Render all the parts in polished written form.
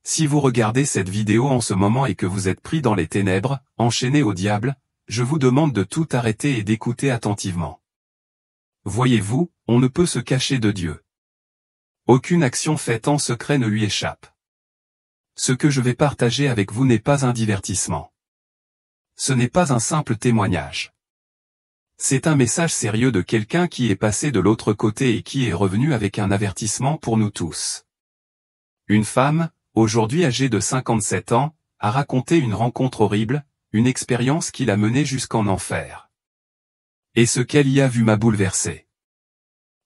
Si vous regardez cette vidéo en ce moment et que vous êtes pris dans les ténèbres, enchaîné au diable, je vous demande de tout arrêter et d'écouter attentivement. Voyez-vous, on ne peut se cacher de Dieu. Aucune action faite en secret ne lui échappe. Ce que je vais partager avec vous n'est pas un divertissement. Ce n'est pas un simple témoignage. C'est un message sérieux de quelqu'un qui est passé de l'autre côté et qui est revenu avec un avertissement pour nous tous. Une femme, aujourd'hui âgée de 57 ans, a raconté une rencontre horrible, une expérience qui l'a menée jusqu'en enfer. Et ce qu'elle y a vu m'a bouleversé.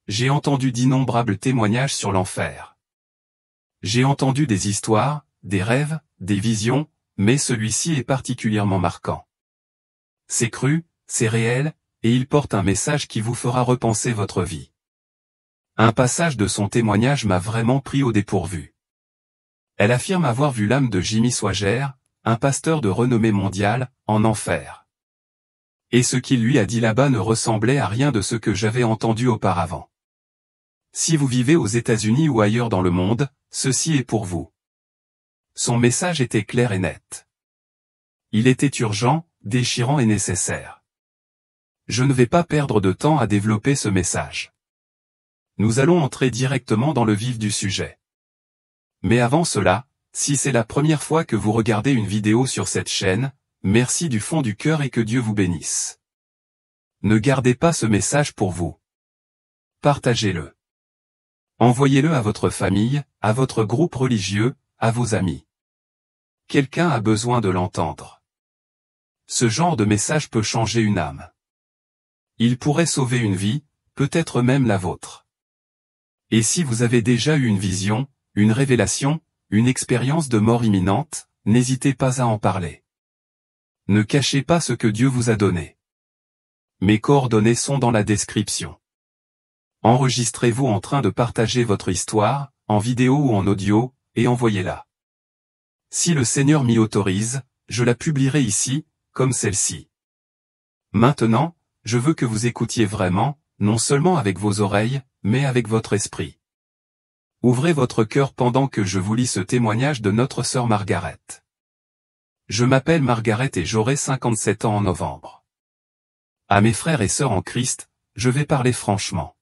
J'ai entendu d'innombrables témoignages sur l'enfer. J'ai entendu des histoires, des rêves, des visions, mais celui-ci est particulièrement marquant. C'est cru, c'est réel, et il porte un message qui vous fera repenser votre vie. Un passage de son témoignage m'a vraiment pris au dépourvu. Elle affirme avoir vu l'âme de Jimmy Swaggart, un pasteur de renommée mondiale, en enfer. Et ce qu'il lui a dit là-bas ne ressemblait à rien de ce que j'avais entendu auparavant. Si vous vivez aux États-Unis ou ailleurs dans le monde, ceci est pour vous. Son message était clair et net. Il était urgent, déchirant et nécessaire. Je ne vais pas perdre de temps à développer ce message. Nous allons entrer directement dans le vif du sujet. Mais avant cela, si c'est la première fois que vous regardez une vidéo sur cette chaîne, merci du fond du cœur et que Dieu vous bénisse. Ne gardez pas ce message pour vous. Partagez-le. Envoyez-le à votre famille, à votre groupe religieux, à vos amis. Quelqu'un a besoin de l'entendre. Ce genre de message peut changer une âme. Il pourrait sauver une vie, peut-être même la vôtre. Et si vous avez déjà eu une vision, une révélation, une expérience de mort imminente, n'hésitez pas à en parler. Ne cachez pas ce que Dieu vous a donné. Mes coordonnées sont dans la description. Enregistrez-vous en train de partager votre histoire, en vidéo ou en audio, et envoyez-la. Si le Seigneur m'y autorise, je la publierai ici, comme celle-ci. Maintenant, je veux que vous écoutiez vraiment, non seulement avec vos oreilles, mais avec votre esprit. Ouvrez votre cœur pendant que je vous lis ce témoignage de notre sœur Margaret. Je m'appelle Margaret et j'aurai 57 ans en novembre. À mes frères et sœurs en Christ, je vais parler franchement.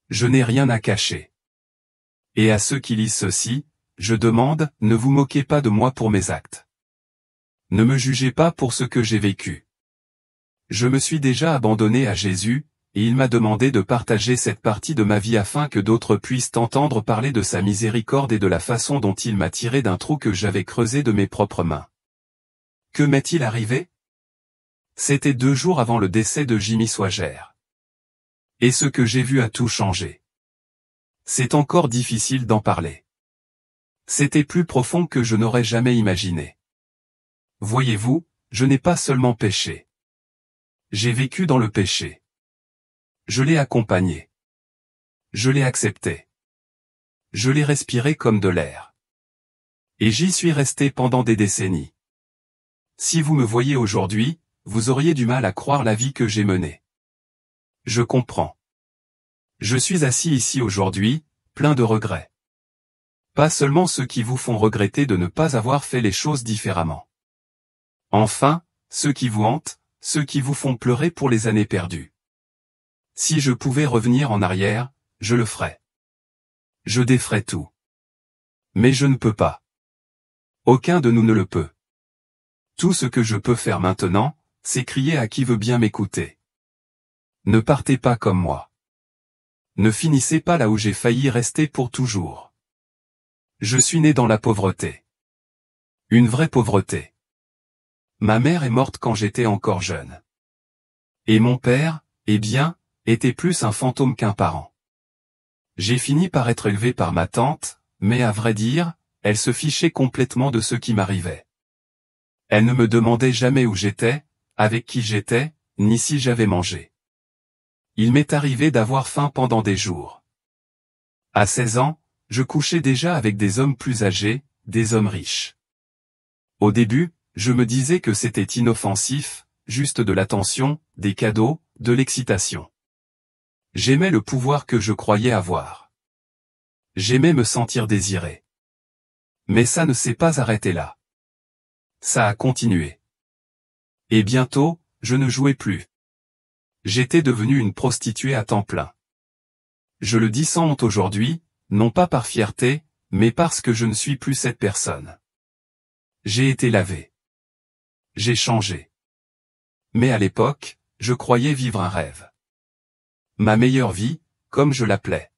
Je n'ai rien à cacher. Et à ceux qui lisent ceci, je demande, ne vous moquez pas de moi pour mes actes. Ne me jugez pas pour ce que j'ai vécu. Je me suis déjà abandonné à Jésus, et il m'a demandé de partager cette partie de ma vie afin que d'autres puissent entendre parler de sa miséricorde et de la façon dont il m'a tiré d'un trou que j'avais creusé de mes propres mains. Que m'est-il arrivé? C'était 2 jours avant le décès de Jimmy Swaggart. Et ce que j'ai vu a tout changé. C'est encore difficile d'en parler. C'était plus profond que je n'aurais jamais imaginé. Voyez-vous, je n'ai pas seulement péché. J'ai vécu dans le péché. Je l'ai accompagné. Je l'ai accepté. Je l'ai respiré comme de l'air. Et j'y suis resté pendant des décennies. Si vous me voyez aujourd'hui, vous auriez du mal à croire la vie que j'ai menée. Je comprends. Je suis assis ici aujourd'hui, plein de regrets. Pas seulement ceux qui vous font regretter de ne pas avoir fait les choses différemment. Enfin, ceux qui vous hantent, ceux qui vous font pleurer pour les années perdues. Si je pouvais revenir en arrière, je le ferais. Je déferais tout. Mais je ne peux pas. Aucun de nous ne le peut. Tout ce que je peux faire maintenant, c'est crier à qui veut bien m'écouter. Ne partez pas comme moi. Ne finissez pas là où j'ai failli rester pour toujours. Je suis né dans la pauvreté. Une vraie pauvreté. Ma mère est morte quand j'étais encore jeune. Et mon père, eh bien, était plus un fantôme qu'un parent. J'ai fini par être élevé par ma tante, mais à vrai dire, elle se fichait complètement de ce qui m'arrivait. Elle ne me demandait jamais où j'étais, avec qui j'étais, ni si j'avais mangé. Il m'est arrivé d'avoir faim pendant des jours. À 16 ans, je couchais déjà avec des hommes plus âgés, des hommes riches. Au début, je me disais que c'était inoffensif, juste de l'attention, des cadeaux, de l'excitation. J'aimais le pouvoir que je croyais avoir. J'aimais me sentir désiré. Mais ça ne s'est pas arrêté là. Ça a continué. Et bientôt, je ne jouais plus. J'étais devenu une prostituée à temps plein. Je le dis sans honte aujourd'hui, non pas par fierté, mais parce que je ne suis plus cette personne. J'ai été lavé. J'ai changé. Mais à l'époque, je croyais vivre un rêve. Ma meilleure vie, comme je l'appelais.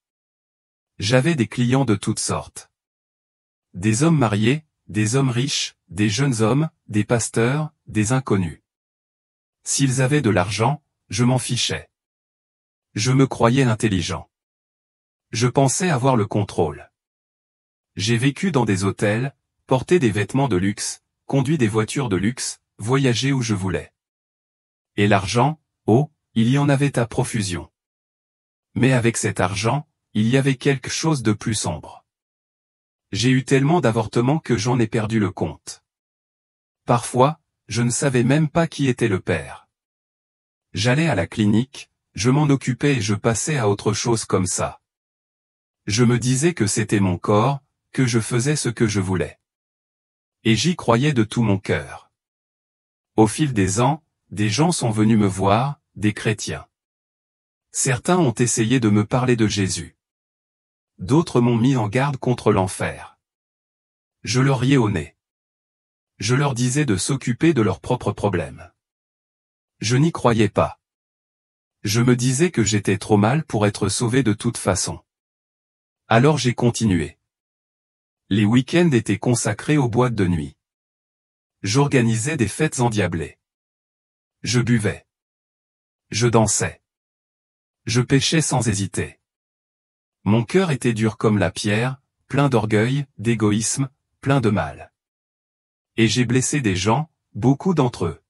J'avais des clients de toutes sortes. Des hommes mariés, des hommes riches, des jeunes hommes, des pasteurs, des inconnus. S'ils avaient de l'argent, je m'en fichais. Je me croyais intelligent. Je pensais avoir le contrôle. J'ai vécu dans des hôtels, porté des vêtements de luxe, conduit des voitures de luxe, voyagé où je voulais. Et l'argent, oh, il y en avait à profusion. Mais avec cet argent, il y avait quelque chose de plus sombre. J'ai eu tellement d'avortements que j'en ai perdu le compte. Parfois, je ne savais même pas qui était le père. J'allais à la clinique, je m'en occupais et je passais à autre chose comme ça. Je me disais que c'était mon corps, que je faisais ce que je voulais. Et j'y croyais de tout mon cœur. Au fil des ans, des gens sont venus me voir, des chrétiens. Certains ont essayé de me parler de Jésus. D'autres m'ont mis en garde contre l'enfer. Je leur riais au nez. Je leur disais de s'occuper de leurs propres problèmes. Je n'y croyais pas. Je me disais que j'étais trop mal pour être sauvé de toute façon. Alors j'ai continué. Les week-ends étaient consacrés aux boîtes de nuit. J'organisais des fêtes endiablées. Je buvais. Je dansais. Je péchais sans hésiter. Mon cœur était dur comme la pierre, plein d'orgueil, d'égoïsme, plein de mal. Et j'ai blessé des gens, beaucoup d'entre eux.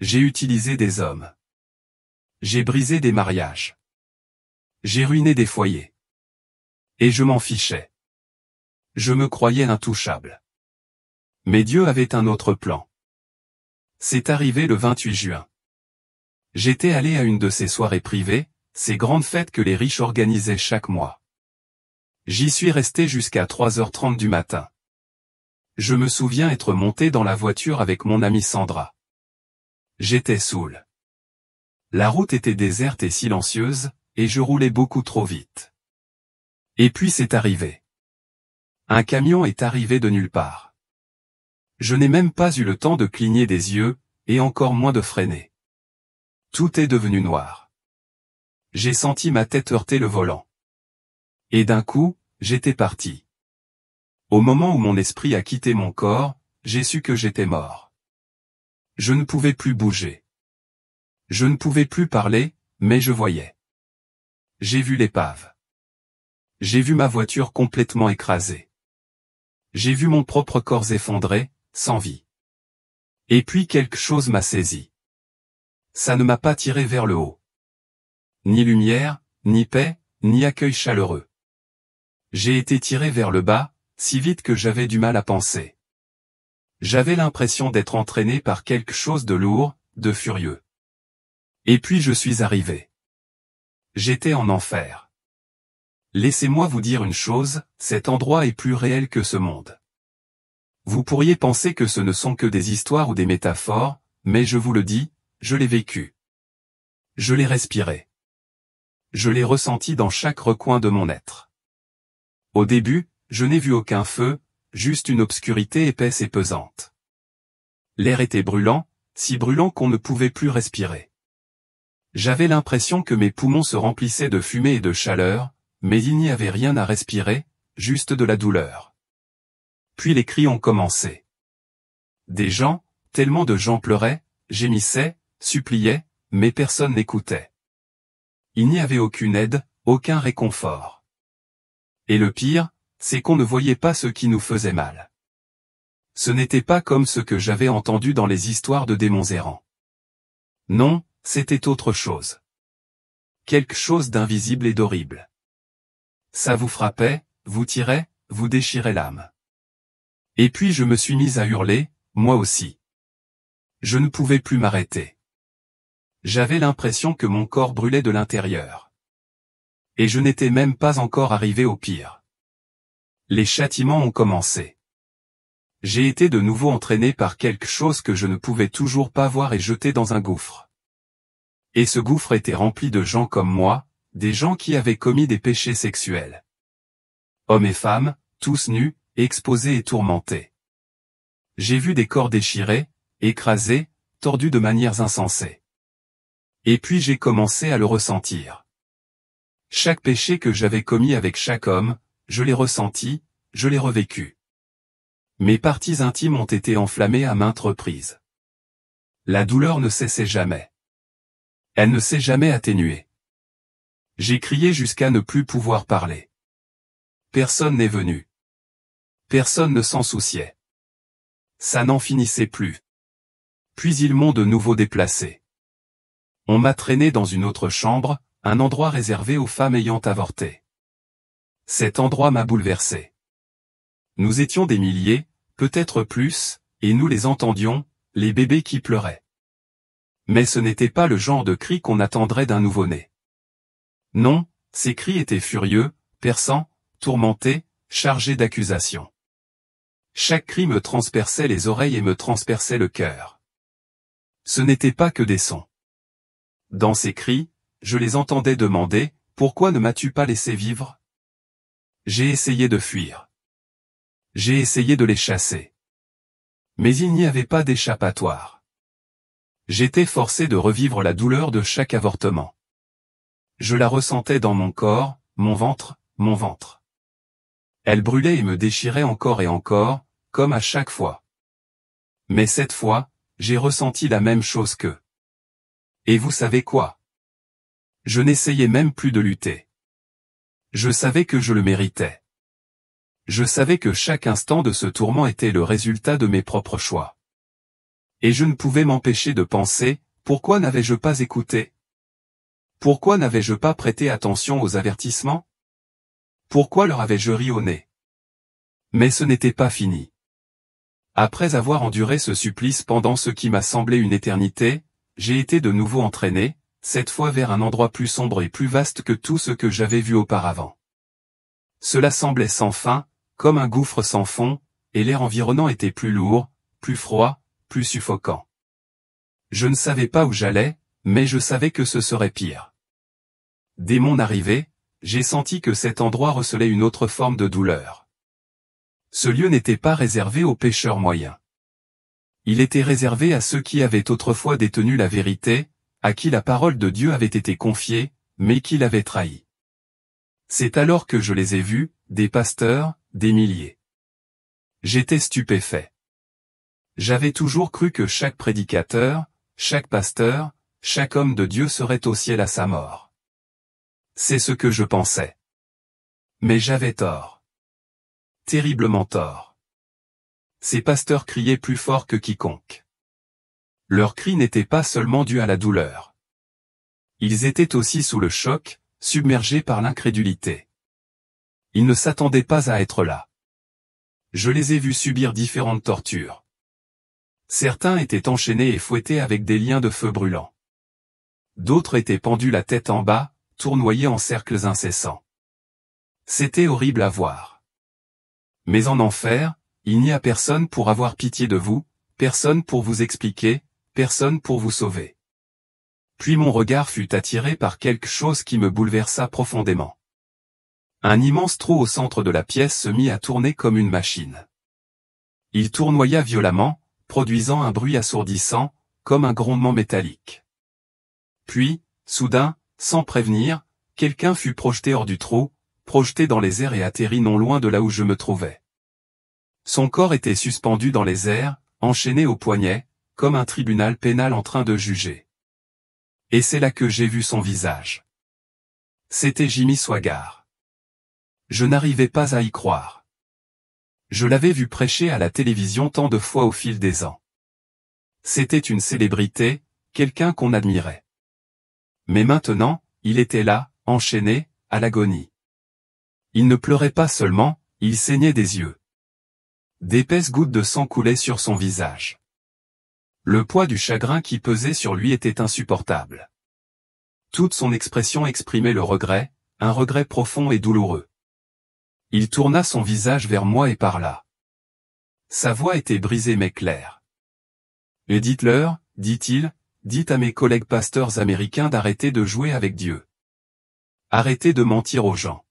J'ai utilisé des hommes. J'ai brisé des mariages. J'ai ruiné des foyers. Et je m'en fichais. Je me croyais intouchable. Mais Dieu avait un autre plan. C'est arrivé le 28 juin. J'étais allé à une de ces soirées privées, ces grandes fêtes que les riches organisaient chaque mois. J'y suis resté jusqu'à 3h30 du matin. Je me souviens être monté dans la voiture avec mon amie Sandra. J'étais saoul. La route était déserte et silencieuse, et je roulais beaucoup trop vite. Et puis c'est arrivé. Un camion est arrivé de nulle part. Je n'ai même pas eu le temps de cligner des yeux, et encore moins de freiner. Tout est devenu noir. J'ai senti ma tête heurter le volant. Et d'un coup, j'étais parti. Au moment où mon esprit a quitté mon corps, j'ai su que j'étais mort. Je ne pouvais plus bouger. Je ne pouvais plus parler, mais je voyais. J'ai vu l'épave. J'ai vu ma voiture complètement écrasée. J'ai vu mon propre corps effondré, sans vie. Et puis quelque chose m'a saisi. Ça ne m'a pas tiré vers le haut. Ni lumière, ni paix, ni accueil chaleureux. J'ai été tiré vers le bas, si vite que j'avais du mal à penser. J'avais l'impression d'être entraîné par quelque chose de lourd, de furieux. Et puis je suis arrivé. J'étais en enfer. Laissez-moi vous dire une chose, cet endroit est plus réel que ce monde. Vous pourriez penser que ce ne sont que des histoires ou des métaphores, mais je vous le dis, je l'ai vécu. Je l'ai respiré. Je l'ai ressenti dans chaque recoin de mon être. Au début, je n'ai vu aucun feu, juste une obscurité épaisse et pesante. L'air était brûlant, si brûlant qu'on ne pouvait plus respirer. J'avais l'impression que mes poumons se remplissaient de fumée et de chaleur, mais il n'y avait rien à respirer, juste de la douleur. Puis les cris ont commencé. Des gens, tellement de gens pleuraient, gémissaient, suppliaient, mais personne n'écoutait. Il n'y avait aucune aide, aucun réconfort. Et le pire, c'est qu'on ne voyait pas ce qui nous faisait mal. Ce n'était pas comme ce que j'avais entendu dans les histoires de démons errants. Non, c'était autre chose. Quelque chose d'invisible et d'horrible. Ça vous frappait, vous tirait, vous déchirait l'âme. Et puis je me suis mis à hurler, moi aussi. Je ne pouvais plus m'arrêter. J'avais l'impression que mon corps brûlait de l'intérieur. Et je n'étais même pas encore arrivé au pire. Les châtiments ont commencé. J'ai été de nouveau entraîné par quelque chose que je ne pouvais toujours pas voir et jeté dans un gouffre. Et ce gouffre était rempli de gens comme moi, des gens qui avaient commis des péchés sexuels. Hommes et femmes, tous nus, exposés et tourmentés. J'ai vu des corps déchirés, écrasés, tordus de manières insensées. Et puis j'ai commencé à le ressentir. Chaque péché que j'avais commis avec chaque homme, je l'ai ressenti, je l'ai revécu. Mes parties intimes ont été enflammées à maintes reprises. La douleur ne cessait jamais. Elle ne s'est jamais atténuée. J'ai crié jusqu'à ne plus pouvoir parler. Personne n'est venu. Personne ne s'en souciait. Ça n'en finissait plus. Puis ils m'ont de nouveau déplacé. On m'a traîné dans une autre chambre, un endroit réservé aux femmes ayant avorté. Cet endroit m'a bouleversé. Nous étions des milliers, peut-être plus, et nous les entendions, les bébés qui pleuraient. Mais ce n'était pas le genre de cri qu'on attendrait d'un nouveau-né. Non, ces cris étaient furieux, perçants, tourmentés, chargés d'accusations. Chaque cri me transperçait les oreilles et me transperçait le cœur. Ce n'était pas que des sons. Dans ces cris, je les entendais demander, « Pourquoi ne m'as-tu pas laissé vivre ?» J'ai essayé de fuir. J'ai essayé de les chasser. Mais il n'y avait pas d'échappatoire. J'étais forcé de revivre la douleur de chaque avortement. Je la ressentais dans mon corps, mon ventre, mon ventre. Elle brûlait et me déchirait encore et encore, comme à chaque fois. Mais cette fois, j'ai ressenti la même chose qu'eux. Et vous savez quoi? Je n'essayais même plus de lutter. Je savais que je le méritais. Je savais que chaque instant de ce tourment était le résultat de mes propres choix. Et je ne pouvais m'empêcher de penser, pourquoi n'avais-je pas écouté? Pourquoi n'avais-je pas prêté attention aux avertissements? Pourquoi leur avais-je ri au nez? Mais ce n'était pas fini. Après avoir enduré ce supplice pendant ce qui m'a semblé une éternité, j'ai été de nouveau entraîné, cette fois vers un endroit plus sombre et plus vaste que tout ce que j'avais vu auparavant. Cela semblait sans fin, comme un gouffre sans fond, et l'air environnant était plus lourd, plus froid, plus suffocant. Je ne savais pas où j'allais, mais je savais que ce serait pire. Dès mon arrivée, j'ai senti que cet endroit recelait une autre forme de douleur. Ce lieu n'était pas réservé aux pécheurs moyens. Il était réservé à ceux qui avaient autrefois détenu la vérité, à qui la parole de Dieu avait été confiée, mais qui l'avaient trahie. C'est alors que je les ai vus, des pasteurs, des milliers. J'étais stupéfait. J'avais toujours cru que chaque prédicateur, chaque pasteur, chaque homme de Dieu serait au ciel à sa mort. C'est ce que je pensais. Mais j'avais tort. Terriblement tort. Ces pasteurs criaient plus fort que quiconque. Leurs cris n'étaient pas seulement dus à la douleur. Ils étaient aussi sous le choc, submergés par l'incrédulité. Ils ne s'attendaient pas à être là. Je les ai vus subir différentes tortures. Certains étaient enchaînés et fouettés avec des liens de feu brûlants. D'autres étaient pendus la tête en bas, tournoyés en cercles incessants. C'était horrible à voir. Mais en enfer, il n'y a personne pour avoir pitié de vous, personne pour vous expliquer, personne pour vous sauver. Puis mon regard fut attiré par quelque chose qui me bouleversa profondément. Un immense trou au centre de la pièce se mit à tourner comme une machine. Il tournoya violemment, produisant un bruit assourdissant, comme un grondement métallique. Puis, soudain, sans prévenir, quelqu'un fut projeté hors du trou, projeté dans les airs et atterrit non loin de là où je me trouvais. Son corps était suspendu dans les airs, enchaîné au poignet, comme un tribunal pénal en train de juger. Et c'est là que j'ai vu son visage. C'était Jimmy Swaggart. Je n'arrivais pas à y croire. Je l'avais vu prêcher à la télévision tant de fois au fil des ans. C'était une célébrité, quelqu'un qu'on admirait. Mais maintenant, il était là, enchaîné, à l'agonie. Il ne pleurait pas seulement, il saignait des yeux. D'épaisses gouttes de sang coulaient sur son visage. Le poids du chagrin qui pesait sur lui était insupportable. Toute son expression exprimait le regret, un regret profond et douloureux. Il tourna son visage vers moi et parla. Sa voix était brisée mais claire. Et dites-leur, dit-il, dites à mes collègues pasteurs américains d'arrêter de jouer avec Dieu. Arrêtez de mentir aux gens.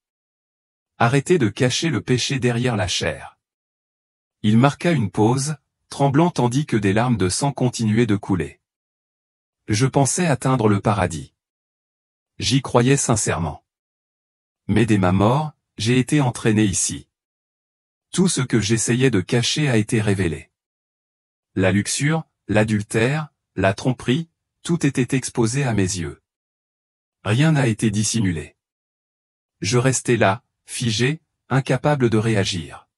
Arrêtez de cacher le péché derrière la chair. Il marqua une pause, tremblant tandis que des larmes de sang continuaient de couler. Je pensais atteindre le paradis. J'y croyais sincèrement. Mais dès ma mort, j'ai été entraîné ici. Tout ce que j'essayais de cacher a été révélé. La luxure, l'adultère, la tromperie, tout était exposé à mes yeux. Rien n'a été dissimulé. Je restais là, figé, incapable de réagir.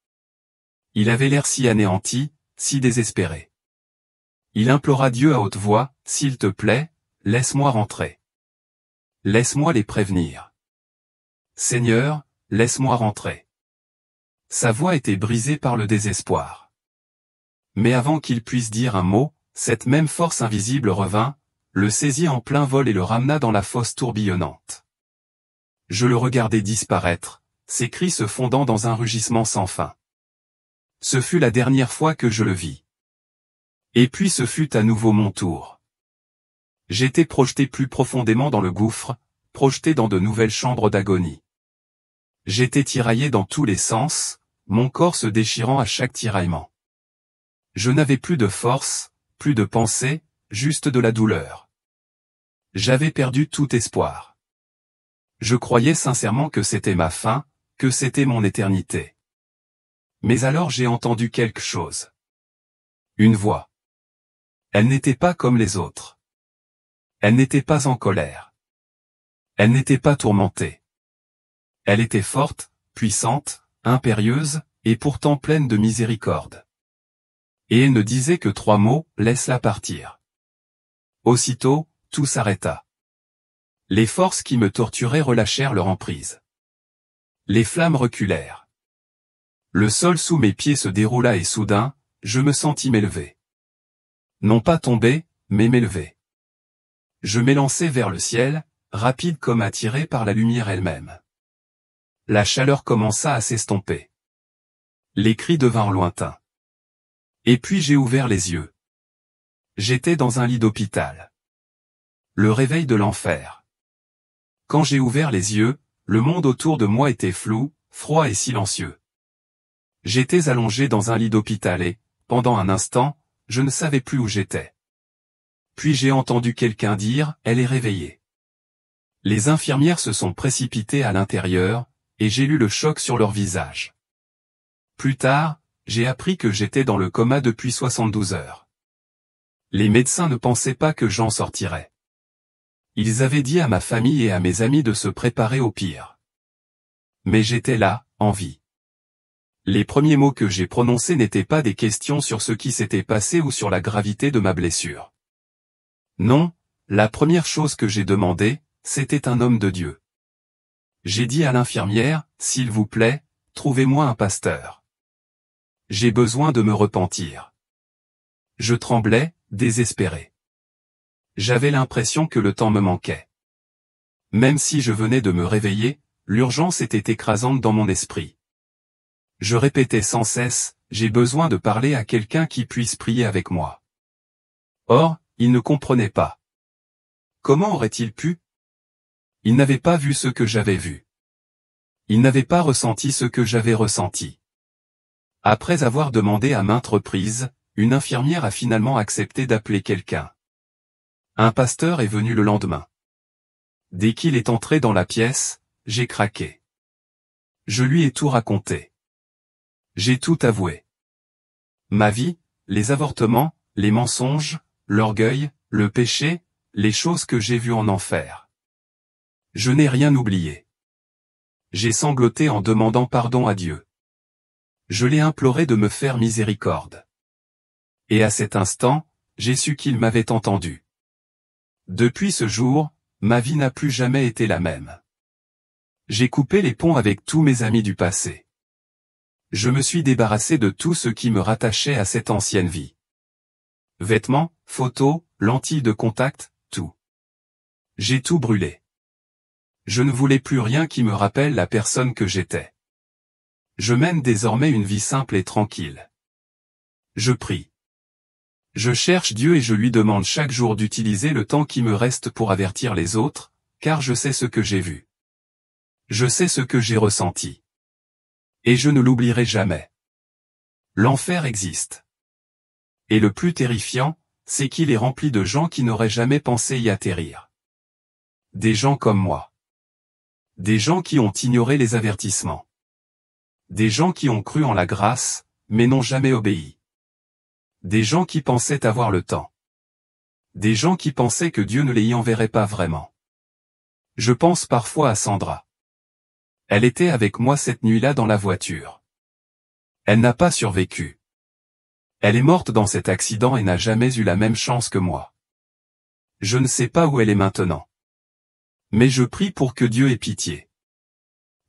Il avait l'air si anéanti, si désespéré. Il implora Dieu à haute voix, « S'il te plaît, laisse-moi rentrer. Laisse-moi les prévenir. Seigneur, laisse-moi rentrer. » Sa voix était brisée par le désespoir. Mais avant qu'il puisse dire un mot, cette même force invisible revint, le saisit en plein vol et le ramena dans la fosse tourbillonnante. Je le regardai disparaître, ses cris se fondant dans un rugissement sans fin. Ce fut la dernière fois que je le vis. Et puis ce fut à nouveau mon tour. J'étais projeté plus profondément dans le gouffre, projeté dans de nouvelles chambres d'agonie. J'étais tiraillé dans tous les sens, mon corps se déchirant à chaque tiraillement. Je n'avais plus de force, plus de pensée, juste de la douleur. J'avais perdu tout espoir. Je croyais sincèrement que c'était ma fin, que c'était mon éternité. Mais alors j'ai entendu quelque chose. Une voix. Elle n'était pas comme les autres. Elle n'était pas en colère. Elle n'était pas tourmentée. Elle était forte, puissante, impérieuse, et pourtant pleine de miséricorde. Et elle ne disait que 3 mots, « Laisse-la partir ». Aussitôt, tout s'arrêta. Les forces qui me torturaient relâchèrent leur emprise. Les flammes reculèrent. Le sol sous mes pieds se déroula et soudain, je me sentis m'élever. Non pas tomber, mais m'élever. Je m'élançai vers le ciel, rapide comme attiré par la lumière elle-même. La chaleur commença à s'estomper. Les cris devinrent lointains. Et puis j'ai ouvert les yeux. J'étais dans un lit d'hôpital. Le réveil de l'enfer. Quand j'ai ouvert les yeux, le monde autour de moi était flou, froid et silencieux. J'étais allongé dans un lit d'hôpital et, pendant un instant, je ne savais plus où j'étais. Puis j'ai entendu quelqu'un dire, « Elle est réveillée ». Les infirmières se sont précipitées à l'intérieur, et j'ai lu le choc sur leur visage. Plus tard, j'ai appris que j'étais dans le coma depuis 72 heures. Les médecins ne pensaient pas que j'en sortirais. Ils avaient dit à ma famille et à mes amis de se préparer au pire. Mais j'étais là, en vie. Les premiers mots que j'ai prononcés n'étaient pas des questions sur ce qui s'était passé ou sur la gravité de ma blessure. Non, la première chose que j'ai demandé, c'était un homme de Dieu. J'ai dit à l'infirmière, « S'il vous plaît, trouvez-moi un pasteur. J'ai besoin de me repentir. » Je tremblais, désespéré. J'avais l'impression que le temps me manquait. Même si je venais de me réveiller, l'urgence était écrasante dans mon esprit. Je répétais sans cesse, « J'ai besoin de parler à quelqu'un qui puisse prier avec moi. » Or, il ne comprenait pas. Comment aurait-il pu? Il n'avait pas vu ce que j'avais vu. Il n'avait pas ressenti ce que j'avais ressenti. Après avoir demandé à maintes reprises, une infirmière a finalement accepté d'appeler quelqu'un. Un pasteur est venu le lendemain. Dès qu'il est entré dans la pièce, j'ai craqué. Je lui ai tout raconté. J'ai tout avoué. Ma vie, les avortements, les mensonges, l'orgueil, le péché, les choses que j'ai vues en enfer. Je n'ai rien oublié. J'ai sangloté en demandant pardon à Dieu. Je l'ai imploré de me faire miséricorde. Et à cet instant, j'ai su qu'il m'avait entendu. Depuis ce jour, ma vie n'a plus jamais été la même. J'ai coupé les ponts avec tous mes amis du passé. Je me suis débarrassé de tout ce qui me rattachait à cette ancienne vie. Vêtements, photos, lentilles de contact, tout. J'ai tout brûlé. Je ne voulais plus rien qui me rappelle la personne que j'étais. Je mène désormais une vie simple et tranquille. Je prie. Je cherche Dieu et je lui demande chaque jour d'utiliser le temps qui me reste pour avertir les autres, car je sais ce que j'ai vu. Je sais ce que j'ai ressenti. Et je ne l'oublierai jamais. L'enfer existe. Et le plus terrifiant, c'est qu'il est rempli de gens qui n'auraient jamais pensé y atterrir. Des gens comme moi. Des gens qui ont ignoré les avertissements. Des gens qui ont cru en la grâce, mais n'ont jamais obéi. Des gens qui pensaient avoir le temps. Des gens qui pensaient que Dieu ne les y enverrait pas vraiment. Je pense parfois à Sandra. Elle était avec moi cette nuit-là dans la voiture. Elle n'a pas survécu. Elle est morte dans cet accident et n'a jamais eu la même chance que moi. Je ne sais pas où elle est maintenant. Mais je prie pour que Dieu ait pitié.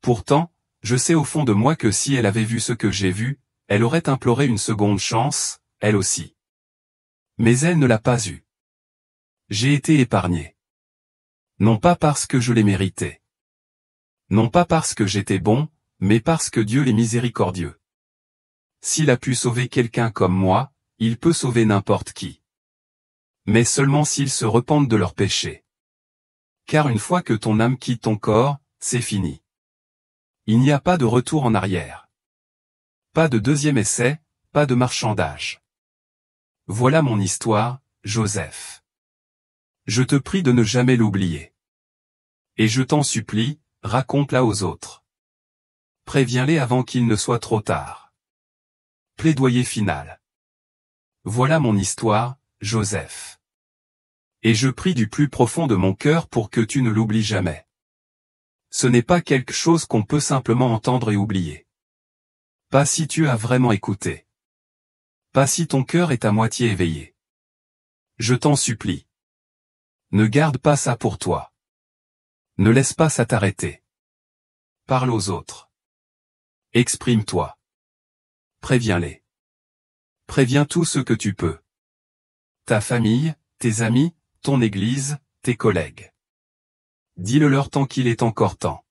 Pourtant, je sais au fond de moi que si elle avait vu ce que j'ai vu, elle aurait imploré une seconde chance, elle aussi. Mais elle ne l'a pas eue. J'ai été épargné. Non pas parce que je l'ai mérité. Non pas parce que j'étais bon, mais parce que Dieu est miséricordieux. S'il a pu sauver quelqu'un comme moi, il peut sauver n'importe qui. Mais seulement s'ils se repentent de leurs péchés. Car une fois que ton âme quitte ton corps, c'est fini. Il n'y a pas de retour en arrière. Pas de deuxième essai, pas de marchandage. Voilà mon histoire, Joseph. Je te prie de ne jamais l'oublier. Et je t'en supplie, raconte-la aux autres. Préviens-les avant qu'il ne soit trop tard. Plaidoyer final. Voilà mon histoire, Joseph. Et je prie du plus profond de mon cœur pour que tu ne l'oublies jamais. Ce n'est pas quelque chose qu'on peut simplement entendre et oublier. Pas si tu as vraiment écouté. Pas si ton cœur est à moitié éveillé. Je t'en supplie. Ne garde pas ça pour toi. Ne laisse pas ça t'arrêter. Parle aux autres. Exprime-toi. Préviens-les. Préviens tout ce que tu peux. Ta famille, tes amis, ton église, tes collègues. Dis-le leur tant qu'il est encore temps.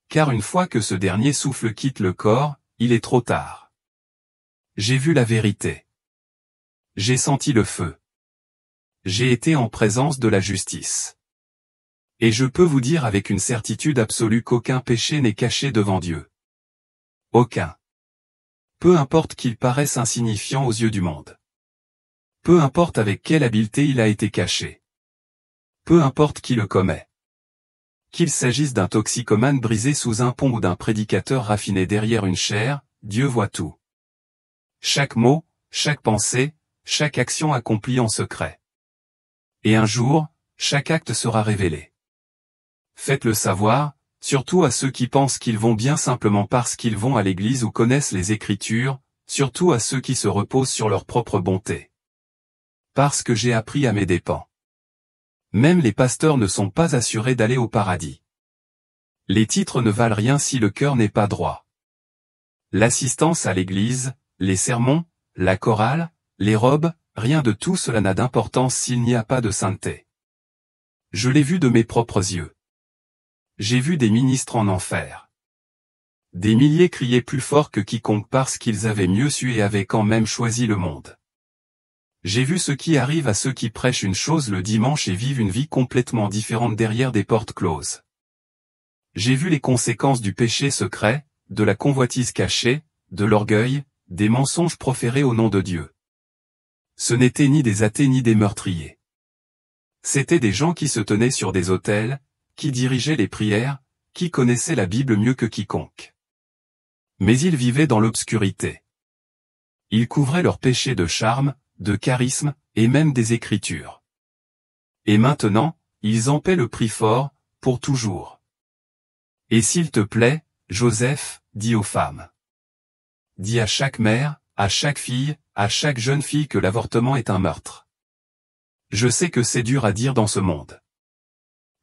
Car une fois que ce dernier souffle quitte le corps, il est trop tard. J'ai vu la vérité. J'ai senti le feu. J'ai été en présence de la justice. Et je peux vous dire avec une certitude absolue qu'aucun péché n'est caché devant Dieu. Aucun. Peu importe qu'il paraisse insignifiant aux yeux du monde. Peu importe avec quelle habileté il a été caché. Peu importe qui le commet. Qu'il s'agisse d'un toxicomane brisé sous un pont ou d'un prédicateur raffiné derrière une chaire, Dieu voit tout. Chaque mot, chaque pensée, chaque action accomplie en secret. Et un jour, chaque acte sera révélé. Faites-le savoir, surtout à ceux qui pensent qu'ils vont bien simplement parce qu'ils vont à l'église ou connaissent les Écritures, surtout à ceux qui se reposent sur leur propre bonté. Parce que j'ai appris à mes dépens. Même les pasteurs ne sont pas assurés d'aller au paradis. Les titres ne valent rien si le cœur n'est pas droit. L'assistance à l'église, les sermons, la chorale, les robes, rien de tout cela n'a d'importance s'il n'y a pas de sainteté. Je l'ai vu de mes propres yeux. J'ai vu des ministres en enfer. Des milliers criaient plus fort que quiconque parce qu'ils avaient mieux su et avaient quand même choisi le monde. J'ai vu ce qui arrive à ceux qui prêchent une chose le dimanche et vivent une vie complètement différente derrière des portes closes. J'ai vu les conséquences du péché secret, de la convoitise cachée, de l'orgueil, des mensonges proférés au nom de Dieu. Ce n'étaient ni des athées ni des meurtriers. C'étaient des gens qui se tenaient sur des autels, qui dirigeaient les prières, qui connaissaient la Bible mieux que quiconque. Mais ils vivaient dans l'obscurité. Ils couvraient leurs péchés de charme, de charisme, et même des Écritures. Et maintenant, ils en paient le prix fort, pour toujours. Et s'il te plaît, Joseph, dis aux femmes. Dis à chaque mère, à chaque fille, à chaque jeune fille que l'avortement est un meurtre. Je sais que c'est dur à dire dans ce monde.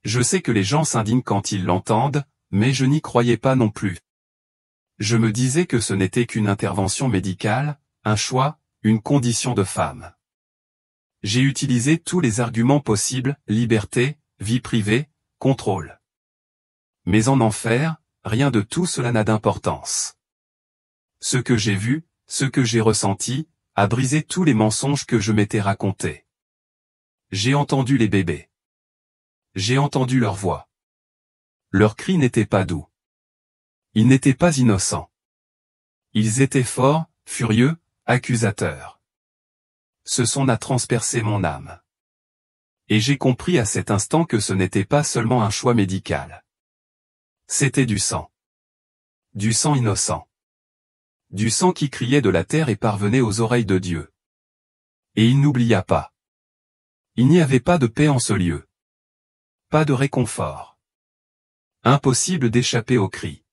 Je sais que les gens s'indignent quand ils l'entendent, mais je n'y croyais pas non plus. Je me disais que ce n'était qu'une intervention médicale, un choix, une condition de femme. J'ai utilisé tous les arguments possibles, liberté, vie privée, contrôle. Mais en enfer, rien de tout cela n'a d'importance. Ce que j'ai vu, ce que j'ai ressenti, a brisé tous les mensonges que je m'étais racontés. J'ai entendu les bébés. J'ai entendu leur voix. Leurs cris n'étaient pas doux. Ils n'étaient pas innocents. Ils étaient forts, furieux, accusateurs. Ce son a transpercé mon âme. Et j'ai compris à cet instant que ce n'était pas seulement un choix médical. C'était du sang. Du sang innocent. Du sang qui criait de la terre et parvenait aux oreilles de Dieu. Et il n'oublia pas. Il n'y avait pas de paix en ce lieu. Pas de réconfort. Impossible d'échapper aux cris.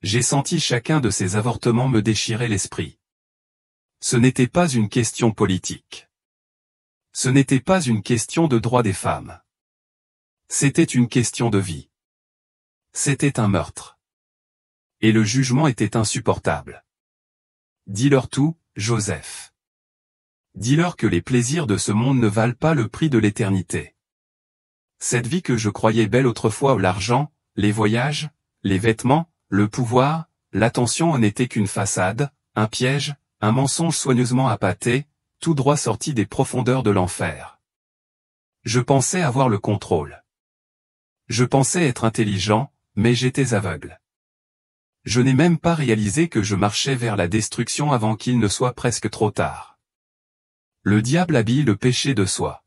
J'ai senti chacun de ces avortements me déchirer l'esprit. Ce n'était pas une question politique. Ce n'était pas une question de droit des femmes. C'était une question de vie. C'était un meurtre. Et le jugement était insupportable. Dis-leur tout, Joseph. Dis-leur que les plaisirs de ce monde ne valent pas le prix de l'éternité. Cette vie que je croyais belle autrefois, l'argent, les voyages, les vêtements, le pouvoir, l'attention n'était qu'une façade, un piège, un mensonge soigneusement appâté, tout droit sorti des profondeurs de l'enfer. Je pensais avoir le contrôle. Je pensais être intelligent, mais j'étais aveugle. Je n'ai même pas réalisé que je marchais vers la destruction avant qu'il ne soit presque trop tard. Le diable habille le péché de soi.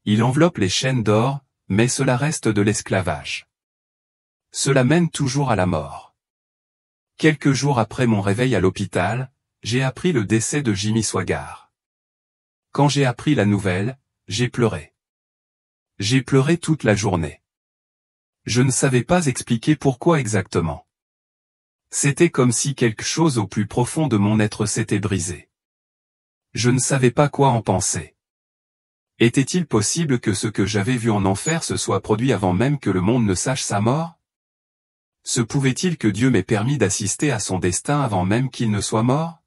Il enveloppe les chaînes d'or, mais cela reste de l'esclavage. Cela mène toujours à la mort. Quelques jours après mon réveil à l'hôpital, j'ai appris le décès de Jimmy Swaggart. Quand j'ai appris la nouvelle, j'ai pleuré. J'ai pleuré toute la journée. Je ne savais pas expliquer pourquoi exactement. C'était comme si quelque chose au plus profond de mon être s'était brisé. Je ne savais pas quoi en penser. Était-il possible que ce que j'avais vu en enfer se soit produit avant même que le monde ne sache sa mort? Se pouvait-il que Dieu m'ait permis d'assister à son destin avant même qu'il ne soit mort?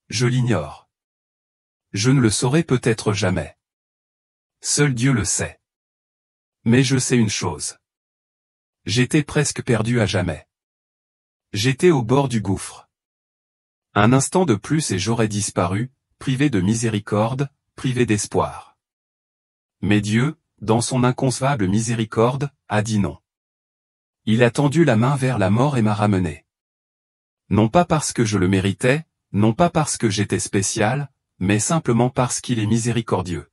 Je l'ignore. Je ne le saurai peut-être jamais. Seul Dieu le sait. Mais je sais une chose. J'étais presque perdu à jamais. J'étais au bord du gouffre. Un instant de plus et j'aurais disparu, privé de miséricorde, privé d'espoir. Mais Dieu, dans son inconcevable miséricorde, a dit non. Il a tendu la main vers la mort et m'a ramené. Non pas parce que je le méritais, non pas parce que j'étais spécial, mais simplement parce qu'il est miséricordieux.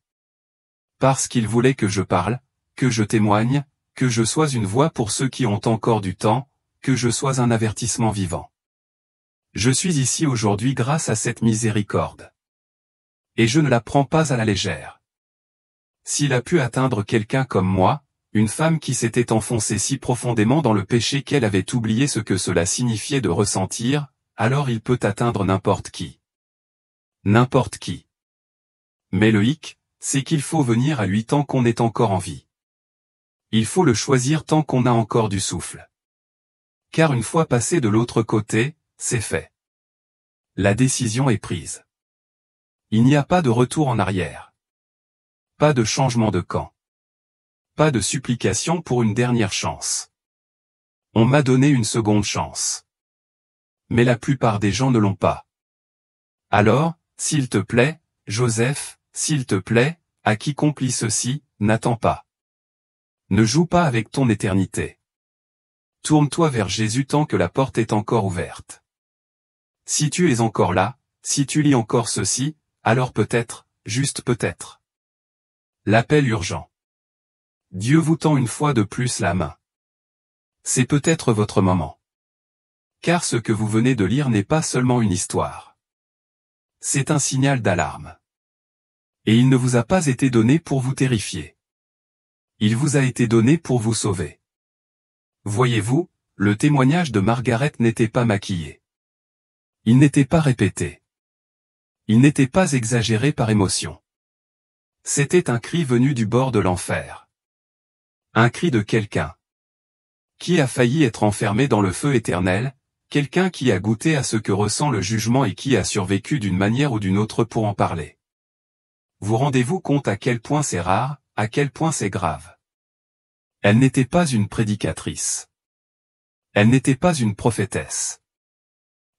Parce qu'il voulait que je parle, que je témoigne, que je sois une voix pour ceux qui ont encore du temps, que je sois un avertissement vivant. Je suis ici aujourd'hui grâce à cette miséricorde. Et je ne la prends pas à la légère. S'il a pu atteindre quelqu'un comme moi, une femme qui s'était enfoncée si profondément dans le péché qu'elle avait oublié ce que cela signifiait de ressentir, alors il peut atteindre n'importe qui. N'importe qui. Mais le hic, c'est qu'il faut venir à lui tant qu'on est encore en vie. Il faut le choisir tant qu'on a encore du souffle. Car une fois passé de l'autre côté, c'est fait. La décision est prise. Il n'y a pas de retour en arrière. Pas de changement de camp. Pas de supplication pour une dernière chance. On m'a donné une seconde chance. Mais la plupart des gens ne l'ont pas. Alors, s'il te plaît, Joseph, s'il te plaît, à quiconque lit ceci, n'attends pas. Ne joue pas avec ton éternité. Tourne-toi vers Jésus tant que la porte est encore ouverte. Si tu es encore là, si tu lis encore ceci, alors peut-être, juste peut-être. L'appel urgent. Dieu vous tend une fois de plus la main. C'est peut-être votre moment. Car ce que vous venez de lire n'est pas seulement une histoire. C'est un signal d'alarme. Et il ne vous a pas été donné pour vous terrifier. Il vous a été donné pour vous sauver. Voyez-vous, le témoignage de Margaret n'était pas maquillé. Il n'était pas répété. Il n'était pas exagéré par émotion. C'était un cri venu du bord de l'enfer. Un cri de quelqu'un qui a failli être enfermé dans le feu éternel, quelqu'un qui a goûté à ce que ressent le jugement et qui a survécu d'une manière ou d'une autre pour en parler. Vous rendez-vous compte à quel point c'est rare, à quel point c'est grave. Elle n'était pas une prédicatrice. Elle n'était pas une prophétesse.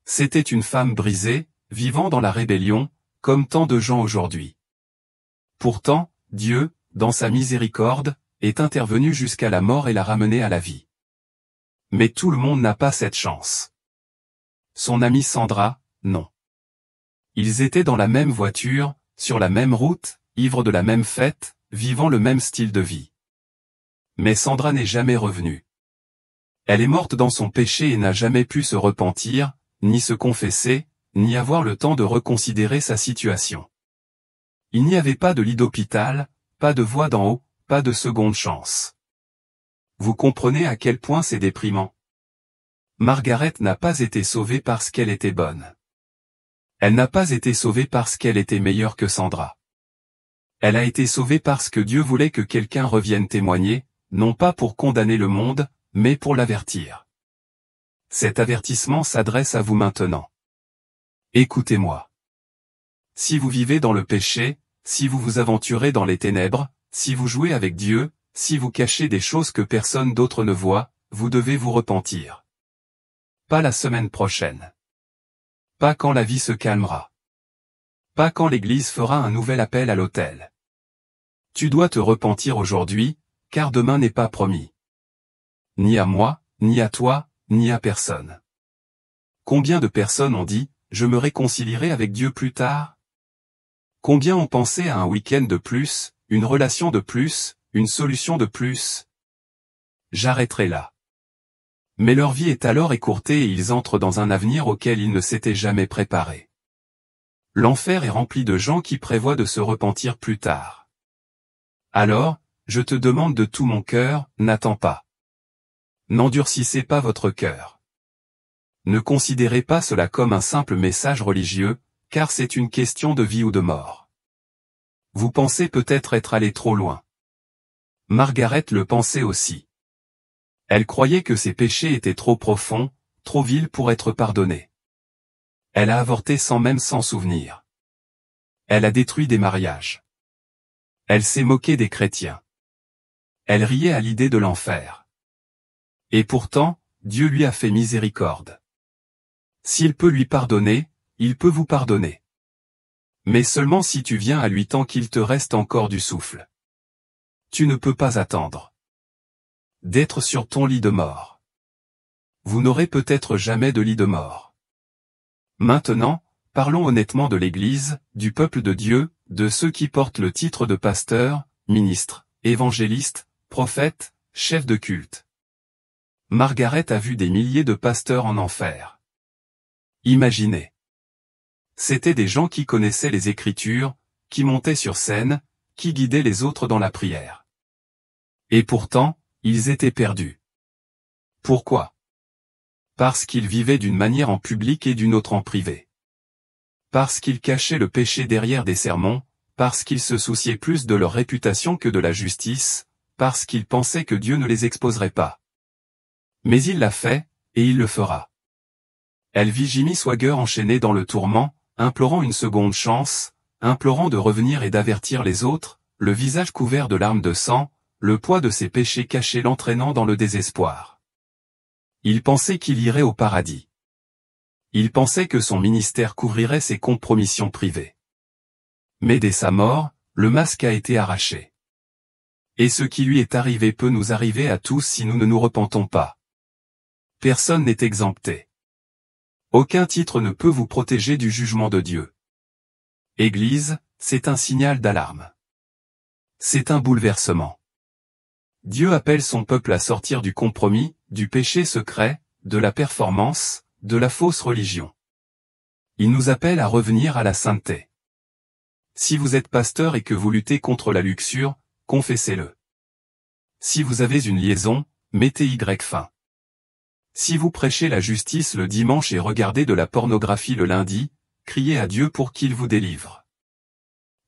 C'était une femme brisée, vivant dans la rébellion, comme tant de gens aujourd'hui. Pourtant, Dieu, dans sa miséricorde, est intervenu jusqu'à la mort et l'a ramené à la vie. Mais tout le monde n'a pas cette chance. Son amie Sandra, non. Ils étaient dans la même voiture, sur la même route, ivres de la même fête, vivant le même style de vie. Mais Sandra n'est jamais revenue. Elle est morte dans son péché et n'a jamais pu se repentir, ni se confesser, ni avoir le temps de reconsidérer sa situation. Il n'y avait pas de lit d'hôpital, pas de voix d'en haut, pas de seconde chance. Vous comprenez à quel point c'est déprimant. Margaret n'a pas été sauvée parce qu'elle était bonne. Elle n'a pas été sauvée parce qu'elle était meilleure que Sandra. Elle a été sauvée parce que Dieu voulait que quelqu'un revienne témoigner, non pas pour condamner le monde, mais pour l'avertir. Cet avertissement s'adresse à vous maintenant. Écoutez-moi. Si vous vivez dans le péché, si vous vous aventurez dans les ténèbres, si vous jouez avec Dieu, si vous cachez des choses que personne d'autre ne voit, vous devez vous repentir. Pas la semaine prochaine. Pas quand la vie se calmera. Pas quand l'Église fera un nouvel appel à l'autel. Tu dois te repentir aujourd'hui, car demain n'est pas promis. Ni à moi, ni à toi, ni à personne. Combien de personnes ont dit, je me réconcilierai avec Dieu plus tard? Combien ont pensé à un week-end de plus, une relation de plus, une solution de plus? J'arrêterai là. Mais leur vie est alors écourtée et ils entrent dans un avenir auquel ils ne s'étaient jamais préparés. L'enfer est rempli de gens qui prévoient de se repentir plus tard. Alors, je te demande de tout mon cœur, n'attends pas. N'endurcissez pas votre cœur. Ne considérez pas cela comme un simple message religieux, car c'est une question de vie ou de mort. Vous pensez peut-être être allé trop loin. Margaret le pensait aussi. Elle croyait que ses péchés étaient trop profonds, trop vils pour être pardonnés. Elle a avorté sans même s'en souvenir. Elle a détruit des mariages. Elle s'est moquée des chrétiens. Elle riait à l'idée de l'enfer. Et pourtant, Dieu lui a fait miséricorde. S'il peut lui pardonner, il peut vous pardonner. Mais seulement si tu viens à lui tant qu'il te reste encore du souffle. Tu ne peux pas attendre d'être sur ton lit de mort. Vous n'aurez peut-être jamais de lit de mort. Maintenant, parlons honnêtement de l'Église, du peuple de Dieu, de ceux qui portent le titre de pasteur, ministre, évangéliste, prophète, chef de culte. Margaret a vu des milliers de pasteurs en enfer. Imaginez. C'étaient des gens qui connaissaient les Écritures, qui montaient sur scène, qui guidaient les autres dans la prière. Et pourtant, ils étaient perdus. Pourquoi? Parce qu'ils vivaient d'une manière en public et d'une autre en privé. Parce qu'ils cachaient le péché derrière des sermons, parce qu'ils se souciaient plus de leur réputation que de la justice, parce qu'ils pensaient que Dieu ne les exposerait pas. Mais il l'a fait, et il le fera. Elle vit Jimmy Swaggart enchaîné dans le tourment, implorant une seconde chance, implorant de revenir et d'avertir les autres, le visage couvert de larmes de sang, le poids de ses péchés cachés l'entraînant dans le désespoir. Il pensait qu'il irait au paradis. Il pensait que son ministère couvrirait ses compromissions privées. Mais dès sa mort, le masque a été arraché. Et ce qui lui est arrivé peut nous arriver à tous si nous ne nous repentons pas. Personne n'est exempté. Aucun titre ne peut vous protéger du jugement de Dieu. Église, c'est un signal d'alarme. C'est un bouleversement. Dieu appelle son peuple à sortir du compromis, du péché secret, de la performance, de la fausse religion. Il nous appelle à revenir à la sainteté. Si vous êtes pasteur et que vous luttez contre la luxure, confessez-le. Si vous avez une liaison, mettez fin. Si vous prêchez la justice le dimanche et regardez de la pornographie le lundi, criez à Dieu pour qu'il vous délivre.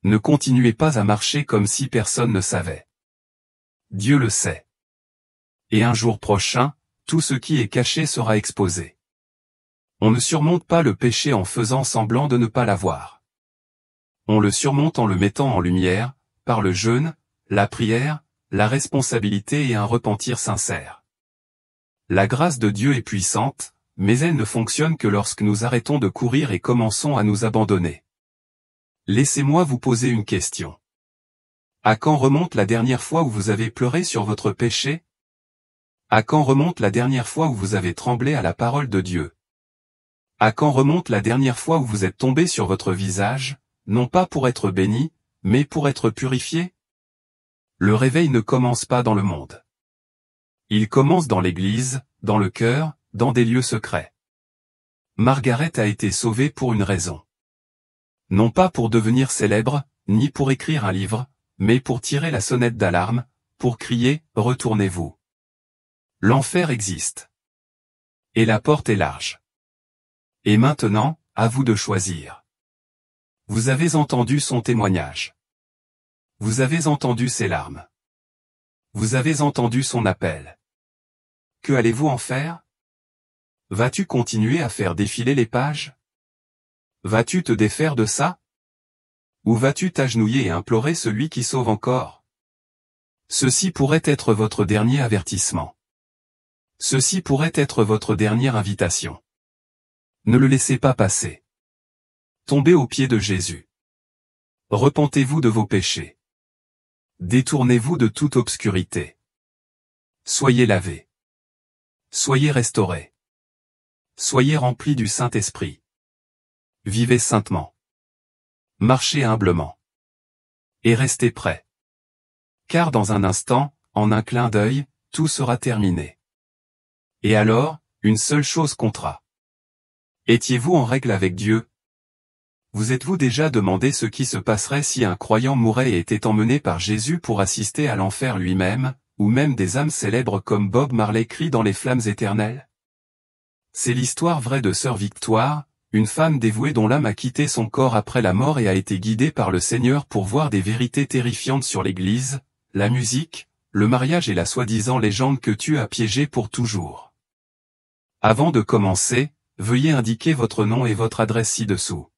Ne continuez pas à marcher comme si personne ne savait. Dieu le sait. Et un jour prochain, tout ce qui est caché sera exposé. On ne surmonte pas le péché en faisant semblant de ne pas l'avoir. On le surmonte en le mettant en lumière, par le jeûne, la prière, la responsabilité et un repentir sincère. La grâce de Dieu est puissante, mais elle ne fonctionne que lorsque nous arrêtons de courir et commençons à nous abandonner. Laissez-moi vous poser une question. À quand remonte la dernière fois où vous avez pleuré sur votre péché? À quand remonte la dernière fois où vous avez tremblé à la parole de Dieu? À quand remonte la dernière fois où vous êtes tombé sur votre visage, non pas pour être béni, mais pour être purifié? Le réveil ne commence pas dans le monde. Il commence dans l'Église, dans le cœur, dans des lieux secrets. Margaret a été sauvée pour une raison. Non pas pour devenir célèbre, ni pour écrire un livre, mais pour tirer la sonnette d'alarme, pour crier « Retournez-vous ». L'enfer existe. Et la porte est large. Et maintenant, à vous de choisir. Vous avez entendu son témoignage. Vous avez entendu ses larmes. Vous avez entendu son appel. Que allez-vous en faire? Vas-tu continuer à faire défiler les pages? Vas-tu te défaire de ça? Ou vas-tu t'agenouiller et implorer celui qui sauve encore? Ceci pourrait être votre dernier avertissement. Ceci pourrait être votre dernière invitation. Ne le laissez pas passer. Tombez aux pieds de Jésus. Repentez-vous de vos péchés. Détournez-vous de toute obscurité. Soyez lavés. Soyez restaurés. Soyez remplis du Saint-Esprit. Vivez saintement. Marchez humblement. Et restez prêts. Car dans un instant, en un clin d'œil, tout sera terminé. Et alors, une seule chose comptera. Étiez-vous en règle avec Dieu? Vous êtes-vous déjà demandé ce qui se passerait si un croyant mourait et était emmené par Jésus pour assister à l'enfer lui-même, ou même des âmes célèbres comme Bob Marley crient dans les flammes éternelles? C'est l'histoire vraie de Sœur Victoire, une femme dévouée dont l'âme a quitté son corps après la mort et a été guidée par le Seigneur pour voir des vérités terrifiantes sur l'Église, la musique, le mariage et la soi-disant légende que Dieu a piégée pour toujours. Avant de commencer, veuillez indiquer votre nom et votre adresse ci-dessous.